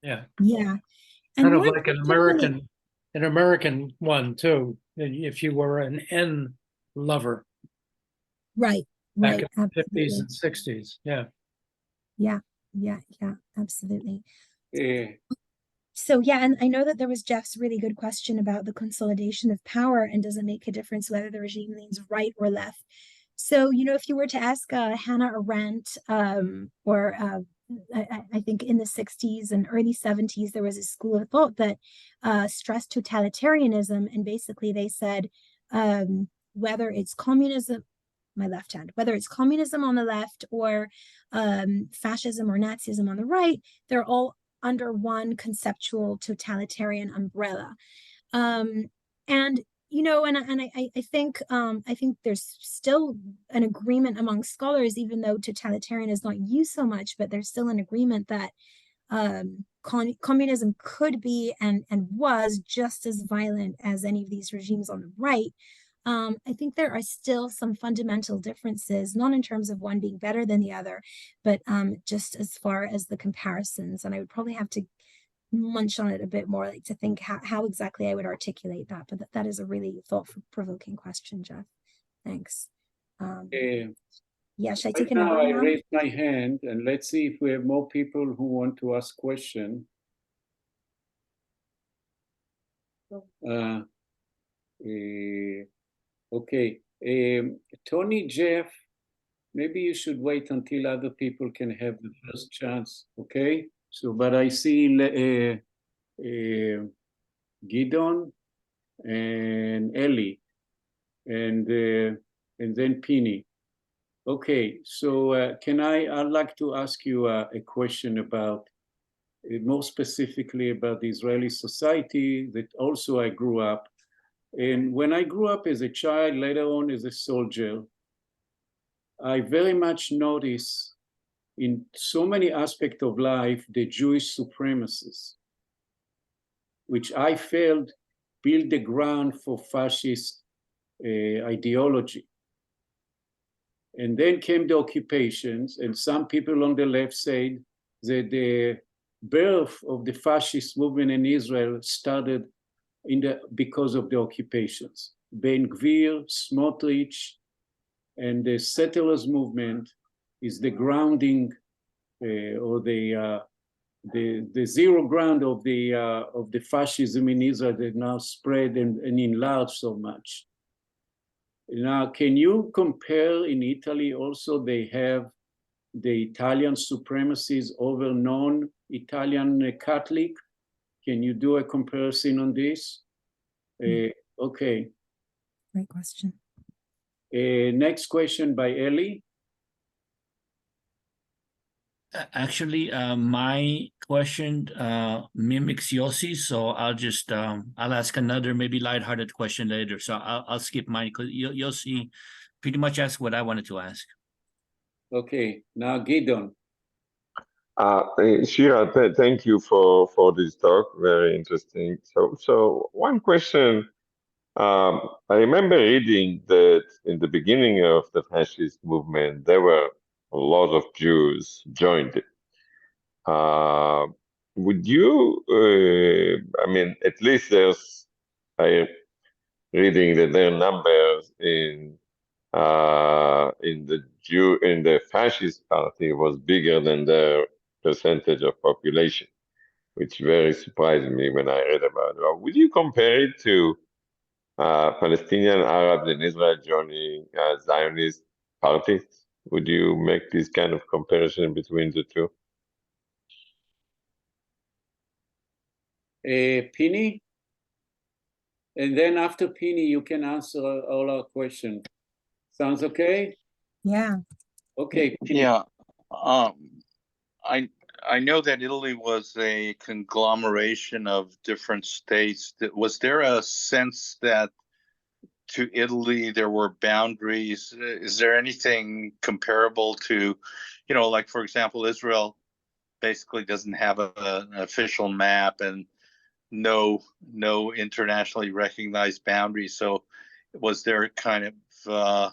And kind of like an American one too, if you were an N lover, right back in the absolutely. 50s and 60s. Yeah, absolutely. Yeah. So yeah, and I know that there was Jeff's really good question about the consolidation of power, and does it make a difference whether the regime leans right or left. So, if you were to ask Hannah Arendt or I think in the 60s and early 70s, there was a school of thought that stressed totalitarianism. And basically they said, whether it's communism, my left hand, whether it's communism on the left or fascism or Nazism on the right, they're all under one conceptual totalitarian umbrella. And you know, and I think there's still an agreement among scholars, even though totalitarian is not used so much, but there's still an agreement that communism could be and was just as violent as any of these regimes on the right. I think there are still some fundamental differences, not in terms of one being better than the other, but just as far as the comparisons. And I would probably have to munch on it a bit more, like to think how exactly I would articulate that. But that is a really thought-provoking question, Jeff. Thanks. Yeah, should I take Right now another I one? raised my hand, and let's see if we have more people who want to ask questions. Okay, Tony, Jeff, maybe you should wait until other people can have the first chance, okay? So, but I see Gidon and Ellie, and then Pini. Okay, so I'd like to ask you a question about, more specifically about the Israeli society that also I grew up. And when I grew up as a child, later on as a soldier, I very much noticed in so many aspects of life the Jewish supremacists, which I felt built the ground for fascist ideology. And then came the occupations, and some people on the left said that the birth of the fascist movement in Israel started because of the occupations. Ben Gvir, Smotrich, and the settlers movement is the grounding or the zero ground of the fascism in Israel that now spread and enlarged so much. Now, can you compare in Italy also? They have the Italian supremacies over non-Italian Catholic. Can you do a comparison on this? Okay. Great question. Next question by Ellie. Actually, my question mimics Yossi's, so I'll ask another maybe lighthearted question later. So I'll skip mine because Yossi pretty much asked what I wanted to ask. Okay, now Gidon. Shira, thank you for this talk. Very interesting. So one question. I remember reading that in the beginning of the fascist movement, there were a lot of Jews joined it. Would you? I mean, at least I reading that their numbers in the fascist party was bigger than their percentage of population, which very surprised me when I read about it. Would you compare it to Palestinian Arabs in Israel joining Zionist parties? Would you make this kind of comparison between the two? Pini? And then after Pini, you can answer all our questions. Sounds okay? Yeah. Okay. Pini. Yeah. I know that Italy was a conglomeration of different states. Was there a sense that to Italy there were boundaries? Is there anything comparable to, like for example, Israel basically doesn't have an official map and no internationally recognized boundaries. So was there kind of a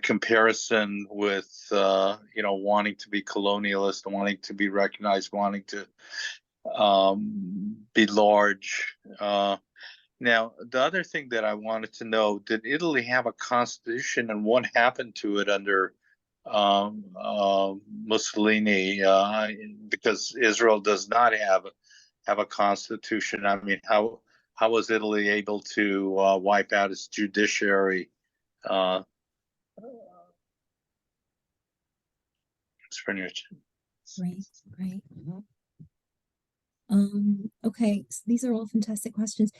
comparison with wanting to be colonialist, wanting to be recognized, wanting to be large? Now, the other thing that I wanted to know, did Italy have a constitution, and what happened to it under Mussolini? Because Israel does not have a constitution. I mean, how was Italy able to wipe out its judiciary? Thanks for your time. Right. Okay, so these are all fantastic questions.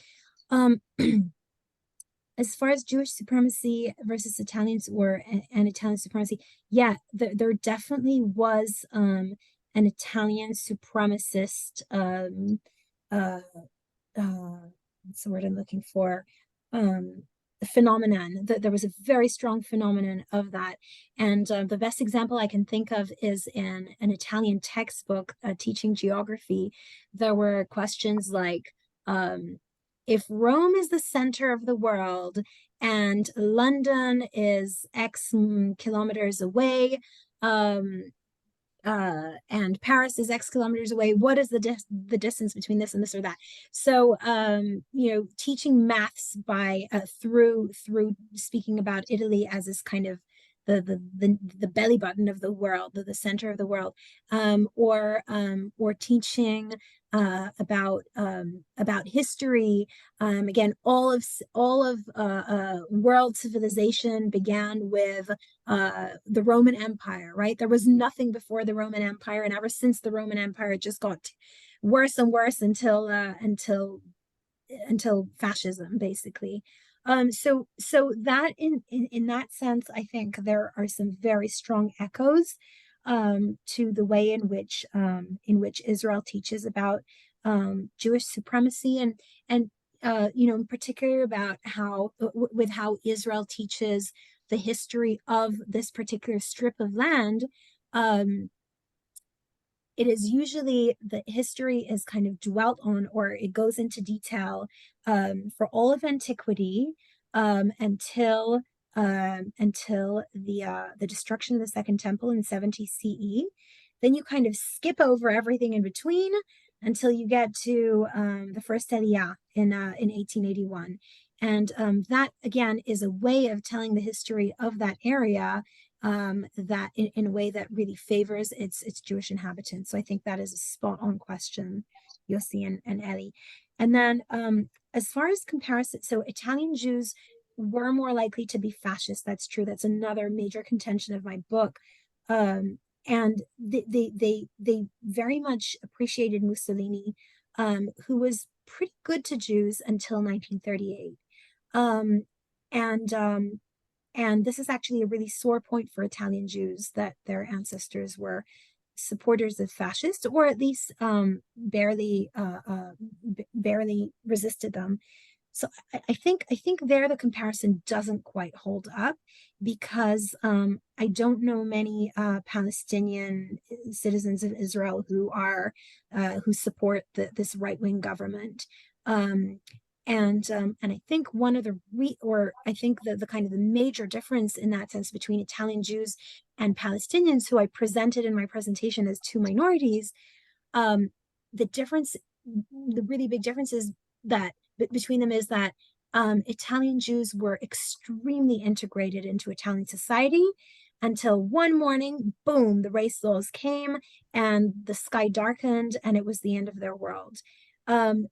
As far as Jewish supremacy versus Italians and Italian supremacy, yeah, there definitely was an Italian supremacist what's the word I'm looking for? Phenomenon. There was a very strong phenomenon of that. And the best example I can think of is in an Italian textbook teaching geography. There were questions like, if Rome is the center of the world and London is X kilometers away, and Paris is X kilometers away, what is the distance between this and this or that? So, teaching maths by through speaking about Italy as this kind of the belly button of the world, the center of the world, or teaching about history. Again, all of world civilization began with the Roman Empire, right? There was nothing before the Roman Empire, and ever since the Roman Empire, it just got worse and worse until fascism, basically. So that in that sense, I think there are some very strong echoes to the way in which Israel teaches about Jewish supremacy, and in particular about how Israel teaches the history of this particular strip of land. It is usually the history is kind of dwelt on, or it goes into detail for all of antiquity until the destruction of the Second Temple in 70 CE. Then you kind of skip over everything in between until you get to the first Aliyah in 1881, and that again is a way of telling the history of that area. That in a way that really favors its Jewish inhabitants. So I think that is a spot-on question, Yossi and Ellie. And then as far as comparison, so Italian Jews were more likely to be fascist. That's true. That's another major contention of my book. And they very much appreciated Mussolini, who was pretty good to Jews until 1938. And this is actually a really sore point for Italian Jews, that their ancestors were supporters of fascists, or at least barely resisted them. So I think there the comparison doesn't quite hold up, because I don't know many Palestinian citizens of Israel who support this right-wing government. And I think one of the kind of the major difference in that sense between Italian Jews and Palestinians, who I presented in my presentation as two minorities, the really big difference is that between them is that Italian Jews were extremely integrated into Italian society until one morning, boom, the race laws came and the sky darkened and it was the end of their world.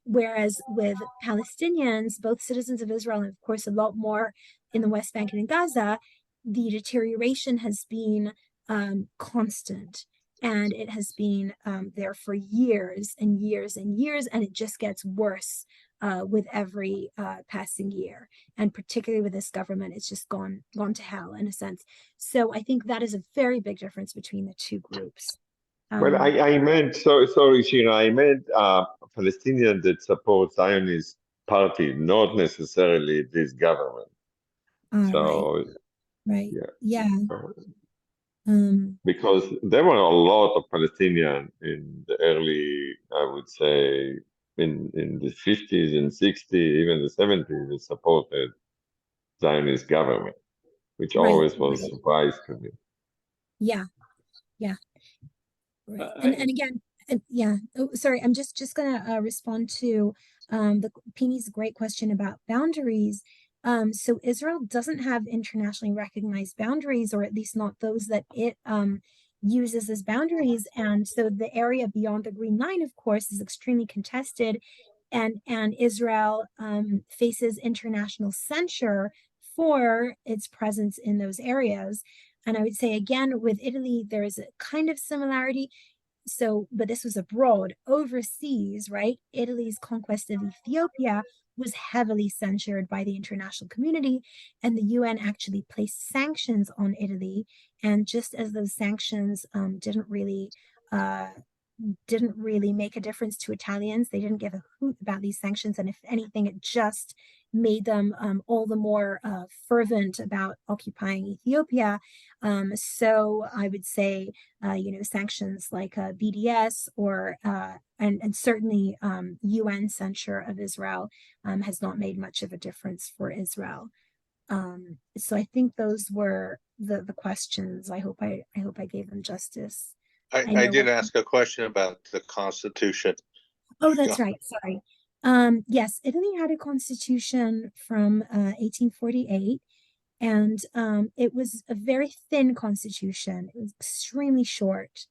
Whereas with Palestinians, both citizens of Israel, and of course a lot more in the West Bank and in Gaza, the deterioration has been constant, and it has been there for years and years and years, and it just gets worse with every passing year. And particularly with this government, it's just gone to hell in a sense. So I think that is a very big difference between the two groups. Well, I meant, sorry, Shira, I meant Palestinians that support Zionist party, not necessarily this government. So, right. Yeah. Because there were a lot of Palestinians in the early, I would say, in the 50s and 60s, even the 70s, that supported Zionist government, which always was a surprise to me. Yeah. Right. And again, yeah. Oh, sorry. I'm just gonna respond to the Pini's great question about boundaries. So Israel doesn't have internationally recognized boundaries, or at least not those that it uses as boundaries. And so the area beyond the Green Line, of course, is extremely contested, and Israel faces international censure for its presence in those areas. And I would say again, with Italy, there is a kind of similarity. So, but this was abroad, overseas, right? Italy's conquest of Ethiopia was heavily censured by the international community, and the UN actually placed sanctions on Italy. And just as those sanctions uh, didn't really make a difference to Italians, they didn't give a hoot about these sanctions, and if anything, it just made them all the more fervent about occupying Ethiopia. So I would say, sanctions like BDS or and certainly UN censure of Israel has not made much of a difference for Israel. So I think those were the questions. I hope I gave them justice. I did ask a question about the Constitution. Oh, that's right. Sorry. Yes, Italy had a constitution from 1848, and it was a very thin constitution. It was extremely short.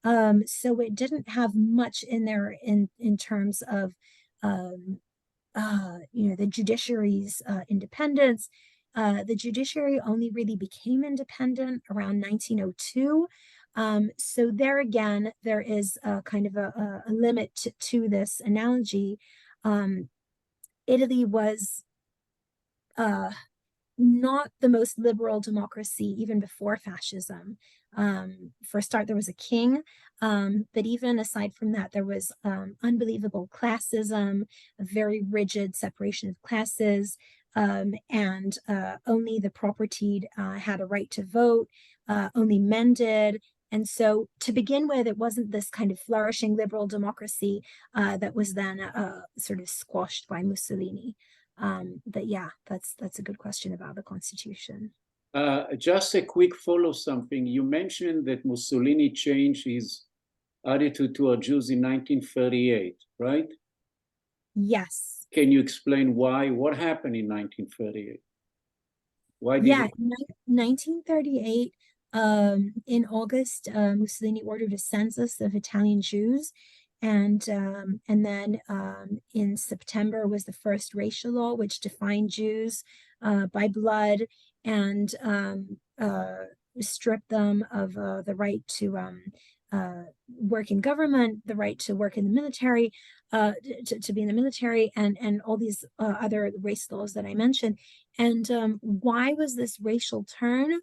So it didn't have much in there in terms of the judiciary's independence. The judiciary only really became independent around 1902. So there again, there is kind of a limit to this analogy. Italy was not the most liberal democracy even before fascism. For a start, there was a king, but even aside from that, there was unbelievable classism, a very rigid separation of classes, and only the propertied had a right to vote, only men did. And so to begin with, it wasn't this kind of flourishing liberal democracy that was then sort of squashed by Mussolini. But yeah, that's a good question about the Constitution. Just a quick follow something. You mentioned that Mussolini changed his attitude toward Jews in 1938, right? Yes. Can you explain why? What happened in 1938? Why did Yeah, 1938, in August, Mussolini ordered a census of Italian Jews. And then in September was the first racial law, which defined Jews by blood and stripped them of the right to work in government, the right to work in the military, to be in the military, and all these other race laws that I mentioned. And why was this racial turn?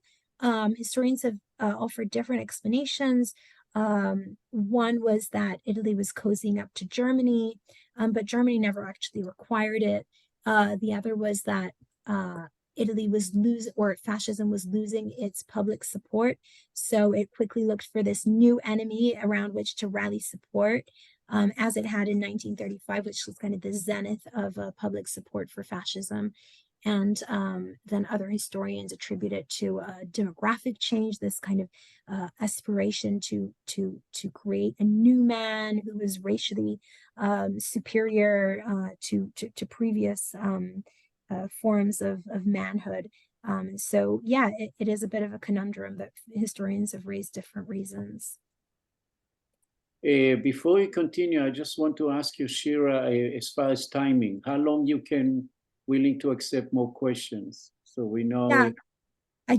Historians have offered different explanations. One was that Italy was cozying up to Germany, but Germany never actually required it. The other was that Italy was fascism was losing its public support. So it quickly looked for this new enemy around which to rally support, as it had in 1935, which was kind of the zenith of public support for fascism. And then other historians attribute it to a demographic change, this kind of aspiration to create a new man who was racially superior to previous forms of manhood. So yeah, it is a bit of a conundrum that historians have raised different reasons. Before we continue, I just want to ask you, Shira, as far as timing, how long you can willing to accept more questions, so we know. Yeah, I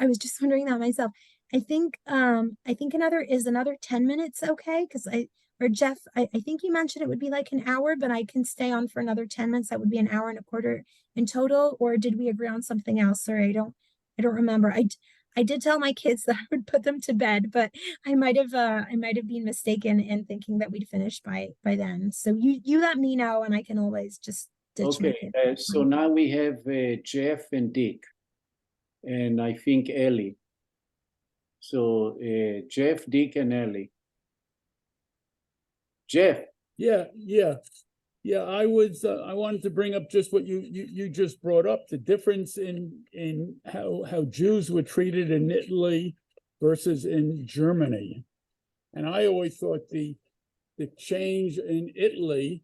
was just wondering that myself. I think another 10 minutes okay? Because Jeff, I think you mentioned it would be like an hour, but I can stay on for another 10 minutes. That would be an hour and a quarter in total, or did we agree on something else? Sorry, I don't remember. I did tell my kids that I would put them to bed, but I might have been mistaken in thinking that we'd finish by then. So you let me know, and I can always just ditch my Okay, kids. so now we have Jeff and Dick, and I think Ellie. So Jeff, Dick, and Ellie. Jeff. Yeah. I wanted to bring up just what you just brought up, the difference in how Jews were treated in Italy versus in Germany. And I always thought the change in Italy,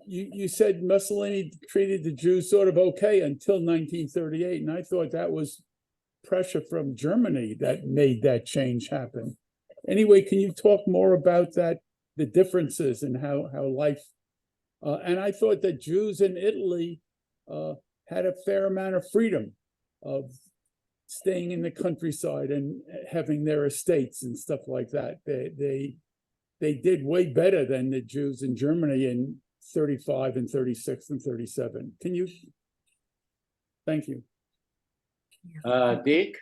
you said Mussolini treated the Jews sort of okay until 1938, and I thought that was pressure from Germany that made that change happen. Anyway, can you talk more about that, the differences in how life, and I thought that Jews in Italy had a fair amount of freedom of staying in the countryside and having their estates and stuff like that. They did way better than the Jews in Germany in 35 and 36 and 37. Can you? Thank you. Dick?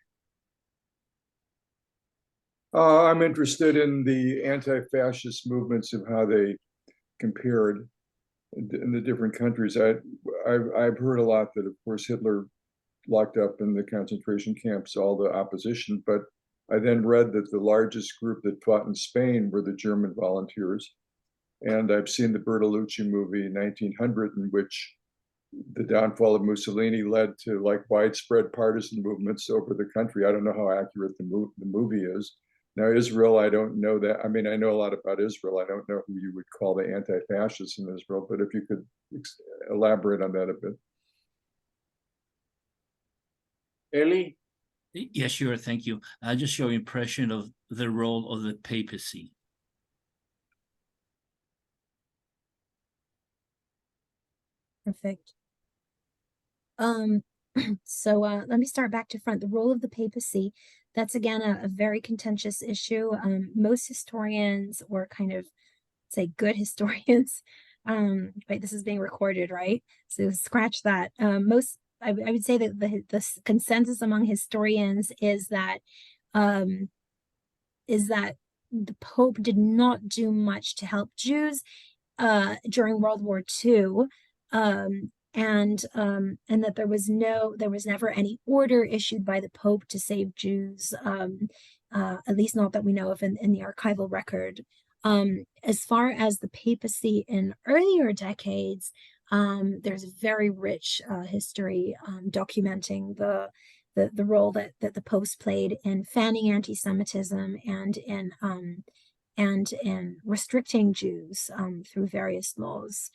I'm interested in the anti-fascist movements of how they compared in the different countries. I've heard a lot that, of course, Hitler locked up in the concentration camps all the opposition, but I then read that the largest group that fought in Spain were the German volunteers. And I've seen the Bertolucci movie 1900, in which the downfall of Mussolini led to like widespread partisan movements over the country. I don't know how accurate the movie is. Now, Israel, I don't know that. I mean, I know a lot about Israel. I don't know who you would call the anti-fascists in Israel, but if you could elaborate on that a bit. Eli? Yeah, sure. Thank you. Just your impression of the role of the papacy. Perfect. So let me start back to front. The role of the papacy, that's again a very contentious issue. Most historians, or kind of say good historians, wait, this is being recorded, right? So scratch that. I would say that the consensus among historians is that the Pope did not do much to help Jews during World War II. And that there was never any order issued by the Pope to save Jews, at least not that we know of in the archival record. As far as the papacy in earlier decades, there's a very rich history documenting the role that the popes played in fanning anti-Semitism and in restricting Jews through various laws.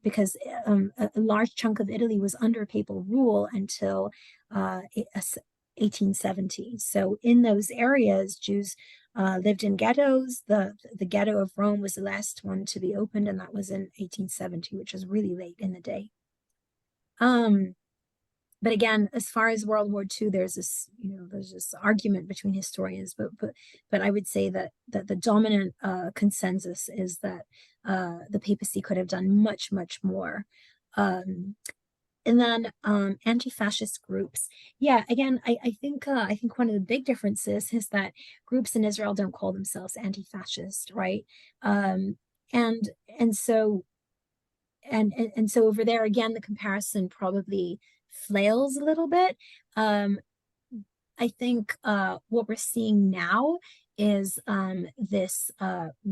Because a large chunk of Italy was under papal rule until 1870. So in those areas, Jews lived in ghettos. The ghetto of Rome was the last one to be opened, and that was in 1870, which is really late in the day. But again, as far as World War II, there's this argument between historians, but I would say that the dominant consensus is that the papacy could have done much, much more. And then anti-fascist groups. Yeah, again, I think one of the big differences is that groups in Israel don't call themselves anti-fascist, right? And so over there again, the comparison probably flails a little bit. I think what we're seeing now is this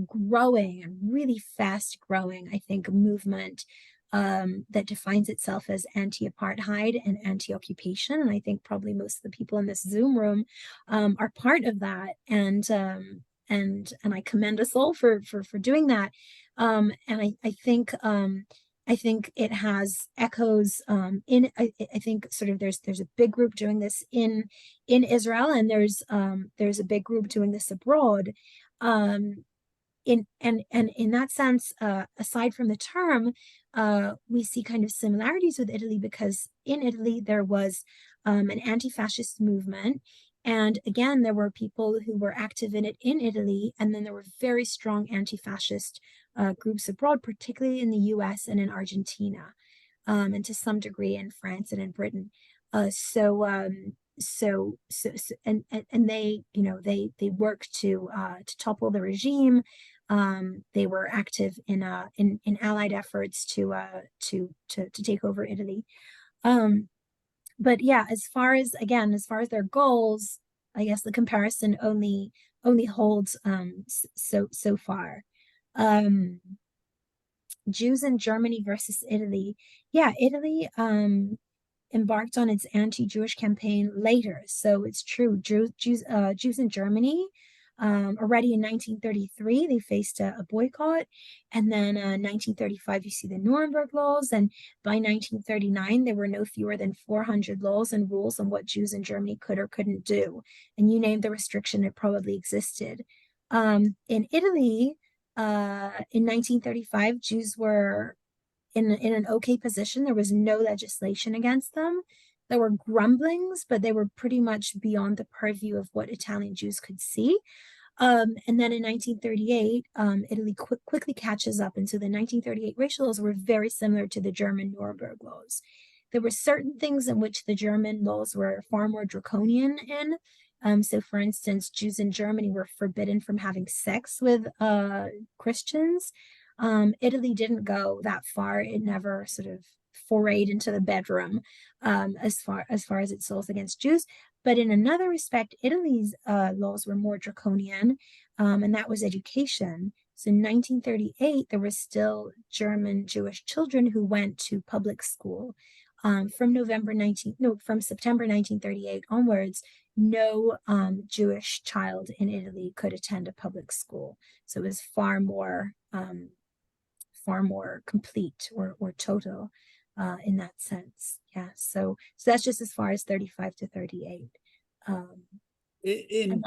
growing and really fast growing, I think, movement that defines itself as anti-apartheid and anti-occupation. And I think probably most of the people in this Zoom room are part of that. And I commend us all for doing that. And I think it has echoes I think sort of there's a big group doing this in Israel, and there's a big group doing this abroad. In that sense, aside from the term, we see kind of similarities with Italy, because in Italy there was an anti-fascist movement. And again, there were people who were active in it in Italy, and then there were very strong anti-fascist groups abroad, particularly in the US and in Argentina, and to some degree in France and in Britain. And they, they worked to topple the regime. They were active in allied efforts to take over Italy. But yeah, as far as their goals, I guess the comparison only holds so far. Jews in Germany versus Italy. Yeah, Italy embarked on its anti-Jewish campaign later. So it's true, Jews in Germany, already in 1933, they faced a boycott. And then 1935, you see the Nuremberg laws. And by 1939, there were no fewer than 400 laws and rules on what Jews in Germany could or couldn't do. And you name the restriction, it probably existed. In Italy, in 1935, Jews were in an okay position. There was no legislation against them. there were grumblings, but they were pretty much beyond the purview of what Italian Jews could see. And then in 1938, Italy quickly catches up. And so the 1938 racial laws were very similar to the German Nuremberg laws. There were certain things in which the German laws were far more draconian in. So for instance, Jews in Germany were forbidden from having sex with Christians. Italy didn't go that far. It never sort of forayed into the bedroom as far as its laws against Jews. But in another respect, Italy's laws were more draconian, and that was education. So in 1938, there were still German Jewish children who went to public school. From September 1938 onwards, no Jewish child in Italy could attend a public school. So it was far more complete or total in that sense. Yeah. So that's just as far as 35 to 38. In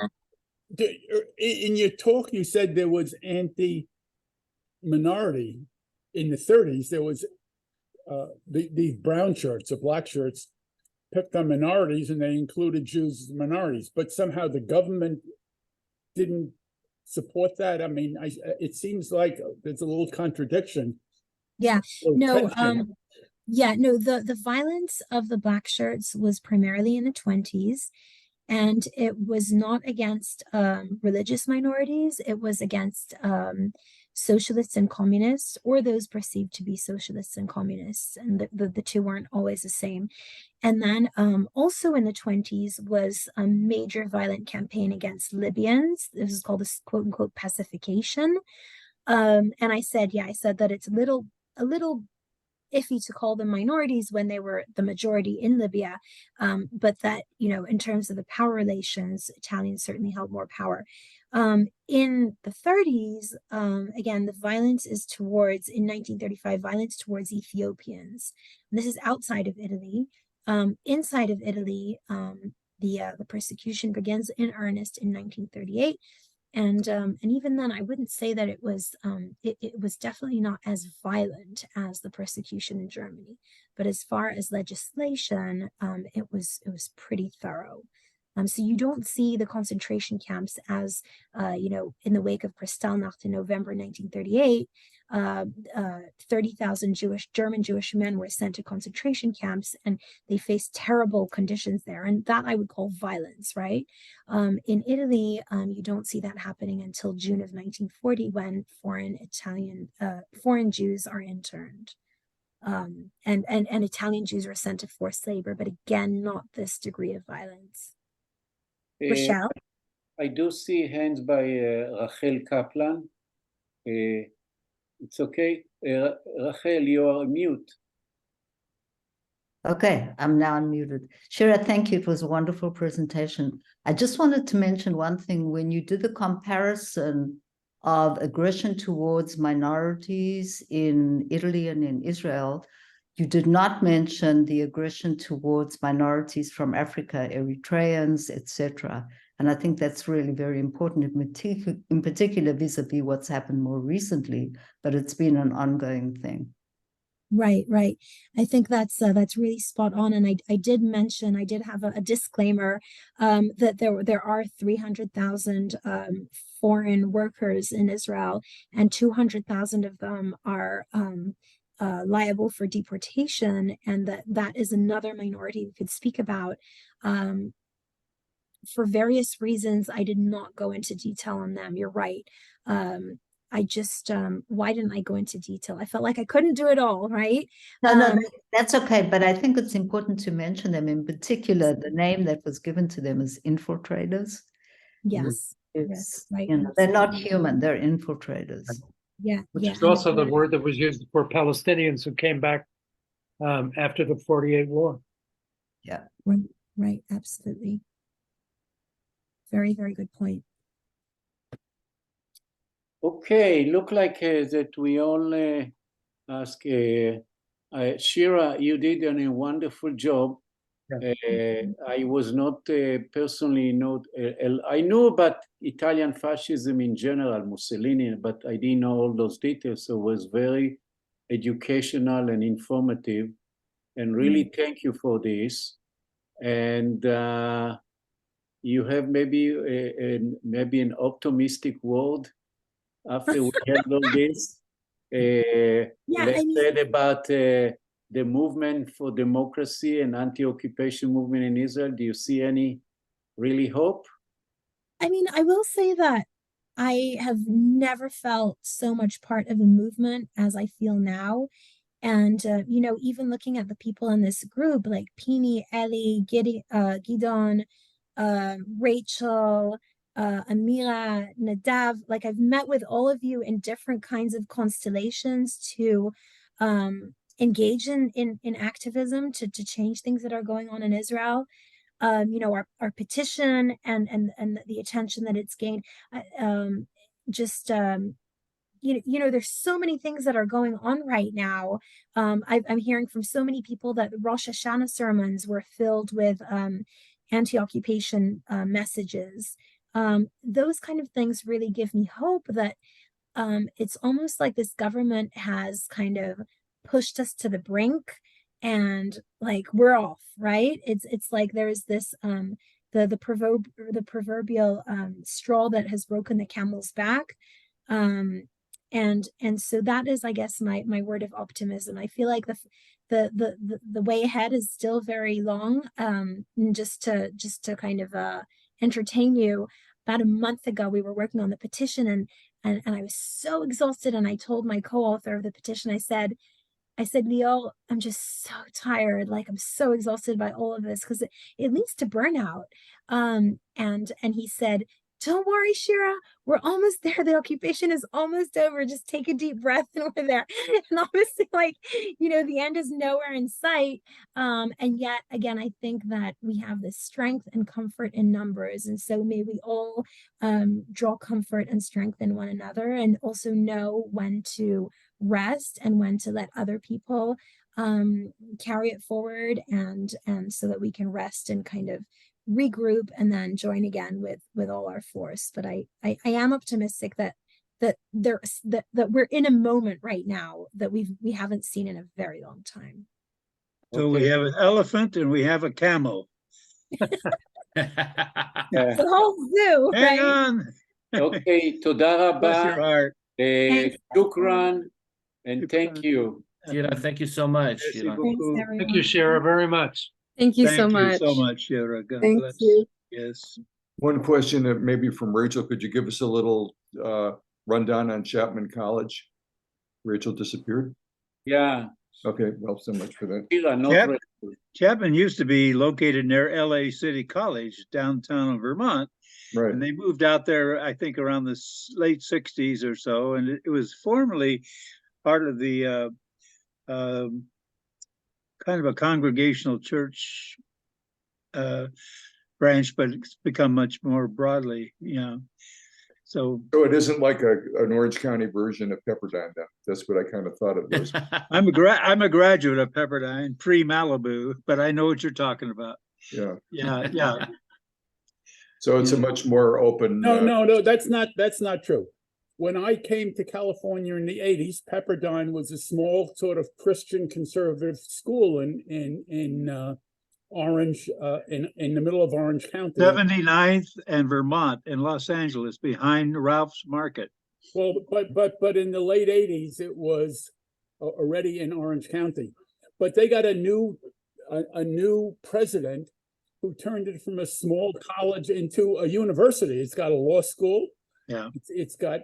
your talk, you said there was anti-minority in the 30s. There was these brown shirts or black shirts picked on minorities, and they included Jews as minorities. But somehow the government didn't support that. I mean, it seems like there's a little contradiction. Yeah. No. Tension. Yeah. No. The violence of the black shirts was primarily in the 20s. And it was not against religious minorities. It was against socialists and communists, or those perceived to be socialists and communists. And the two weren't always the same. And then also in the 20s was a major violent campaign against Libyans. This is called a quote unquote pacification. And I said that it's a little iffy to call them minorities when they were the majority in Libya, but that, in terms of the power relations, Italians certainly held more power. In the 30s, again, the violence is in 1935, violence towards Ethiopians. And this is outside of Italy. Inside of Italy, the persecution begins in earnest in 1938. And even then, I wouldn't say that it was definitely not as violent as the persecution in Germany. But as far as legislation, it was pretty thorough. So you don't see the concentration camps as, in the wake of Kristallnacht in November 1938, 30,000 German Jewish men were sent to concentration camps, and they faced terrible conditions there. And that I would call violence, right? In Italy, you don't see that happening until June of 1940, when foreign Jews are interned. And Italian Jews were sent to forced labor, but again, not this degree of violence. Rochelle? I do see hands by Rachel Kaplan. It's okay. Rachel, you are mute. Okay, I'm now unmuted. Shira, thank you. It was a wonderful presentation. I just wanted to mention one thing. When you did the comparison of aggression towards minorities in Italy and in Israel, you did not mention the aggression towards minorities from Africa, Eritreans, etc. And I think that's really very important, in particular vis-a-vis what's happened more recently, but it's been an ongoing thing. Right. I think that's really spot on. And I did have a disclaimer that there are 300,000 foreign workers in Israel, and 200,000 of them are liable for deportation, and that is another minority we could speak about. For various reasons, I did not go into detail on them. You're right. I just, why didn't I go into detail? I felt like I couldn't do it all, right? No, that's okay. But I think it's important to mention them. In particular, the name that was given to them is infiltrators. Yes, right. They're not human, they're infiltrators. Which is also the word that was used for Palestinians who came back after the 48 war. Yeah. Right, absolutely. Very, very good point. Okay, look like that we all ask. Shira, you did a wonderful job. Yeah. I was not personally I knew about Italian fascism in general, Mussolini, but I didn't know all those details. So it was very educational and informative. And really thank you for this. and you have maybe an optimistic word after we have all this. Less said about the movement for democracy and anti-occupation movement in Israel. Do you see any really hope? I mean, I will say that I have never felt so much part of a movement as I feel now. And, you know, even looking at the people in this group, like Pini, Eli, Gidon, Rachel, Amira, Nadav, like I've met with all of you in different kinds of constellations to engage in activism to change things that are going on in Israel. You know, our petition and the attention that it's gained, you know, there's so many things that are going on right now. I'm hearing from so many people that the Rosh Hashanah sermons were filled with anti-occupation messages. Those kind of things really give me hope that it's almost like this government has kind of pushed us to the brink and like we're off, right? It's like there's this the proverbial straw that has broken the camel's back. And so that is, I guess, my word of optimism. I feel like the way ahead is still very long. Just to kind of entertain you, about a month ago we were working on the petition and I was so exhausted, and I told my co-author of the petition, I said, Lior, I'm just so tired. Like I'm so exhausted by all of this because it leads to burnout. And he said, don't worry, Shira, we're almost there. The occupation is almost over. Just take a deep breath and we're there. And obviously, like, you know, the end is nowhere in sight. And yet, again, I think that we have this strength and comfort in numbers. And so may we all draw comfort and strength in one another, and also know when to rest and when to let other people carry it forward, and so that we can rest and kind of regroup and then join again with all our force. But I am optimistic that we're in a moment right now that we haven't seen in a very long time. So we have an elephant and we have a camel. It's a whole zoo, Hang right? on. Okay, toda Bless your rabba, heart. shukran, and thank you. Shira, thank you so much. Merci Shira. beaucoup. Thanks, everyone. Thank you, Shira, very much. Thank you Thank so you much. so much, Shira. God Thank bless. you. Yes. One question that maybe from Rachel, could you give us a little rundown on Chapman College? Rachel disappeared? Yeah, Okay, well, so much for that. Shira, not Yep. Rachel. Chapman used to be located near LA City College, downtown Vermont. Right. And they moved out there, I think, around the late 60s or so. And it was formerly part of the kind of a congregational church branch, but it's become much more broadly, you know. So it isn't like an Orange County version of Pepperdine then. That's what I kind of thought it was. I'm a graduate of Pepperdine, pre-Malibu, but I know what you're talking about. Yeah. Yeah. So it's a much more open. No, that's not true. When I came to California in the 80s, Pepperdine was a small sort of Christian conservative school in Orange, in the middle of Orange County. 79th and Vermont in Los Angeles, behind Ralph's Market. Well, but in the late 80s, it was already in Orange County. But they got a new president who turned it from a small college into a university. It's got a law school. Yeah. It's got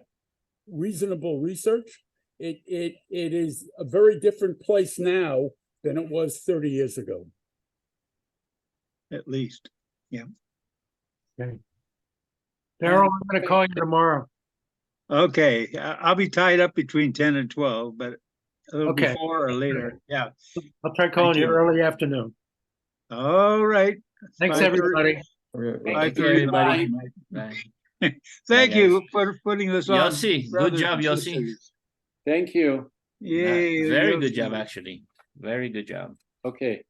reasonable research. It is a very different place now than it was 30 years ago. At least. Yeah. Okay. Daryl, I'm going to call you tomorrow. Okay. I'll be tied up between 10 and 12, but a little Okay. before or later. Yeah. I'll try calling Thank you you. early afternoon. All right. Thanks, 5:30. everybody. Okay. Thank you, everybody. Bye. Bye. Thank Bye, you guys. for putting this on. Yossi, good brothers job, and Yossi. sisters. Thank you. Yay. Very Yossi. good job, actually. Very good job. Okay.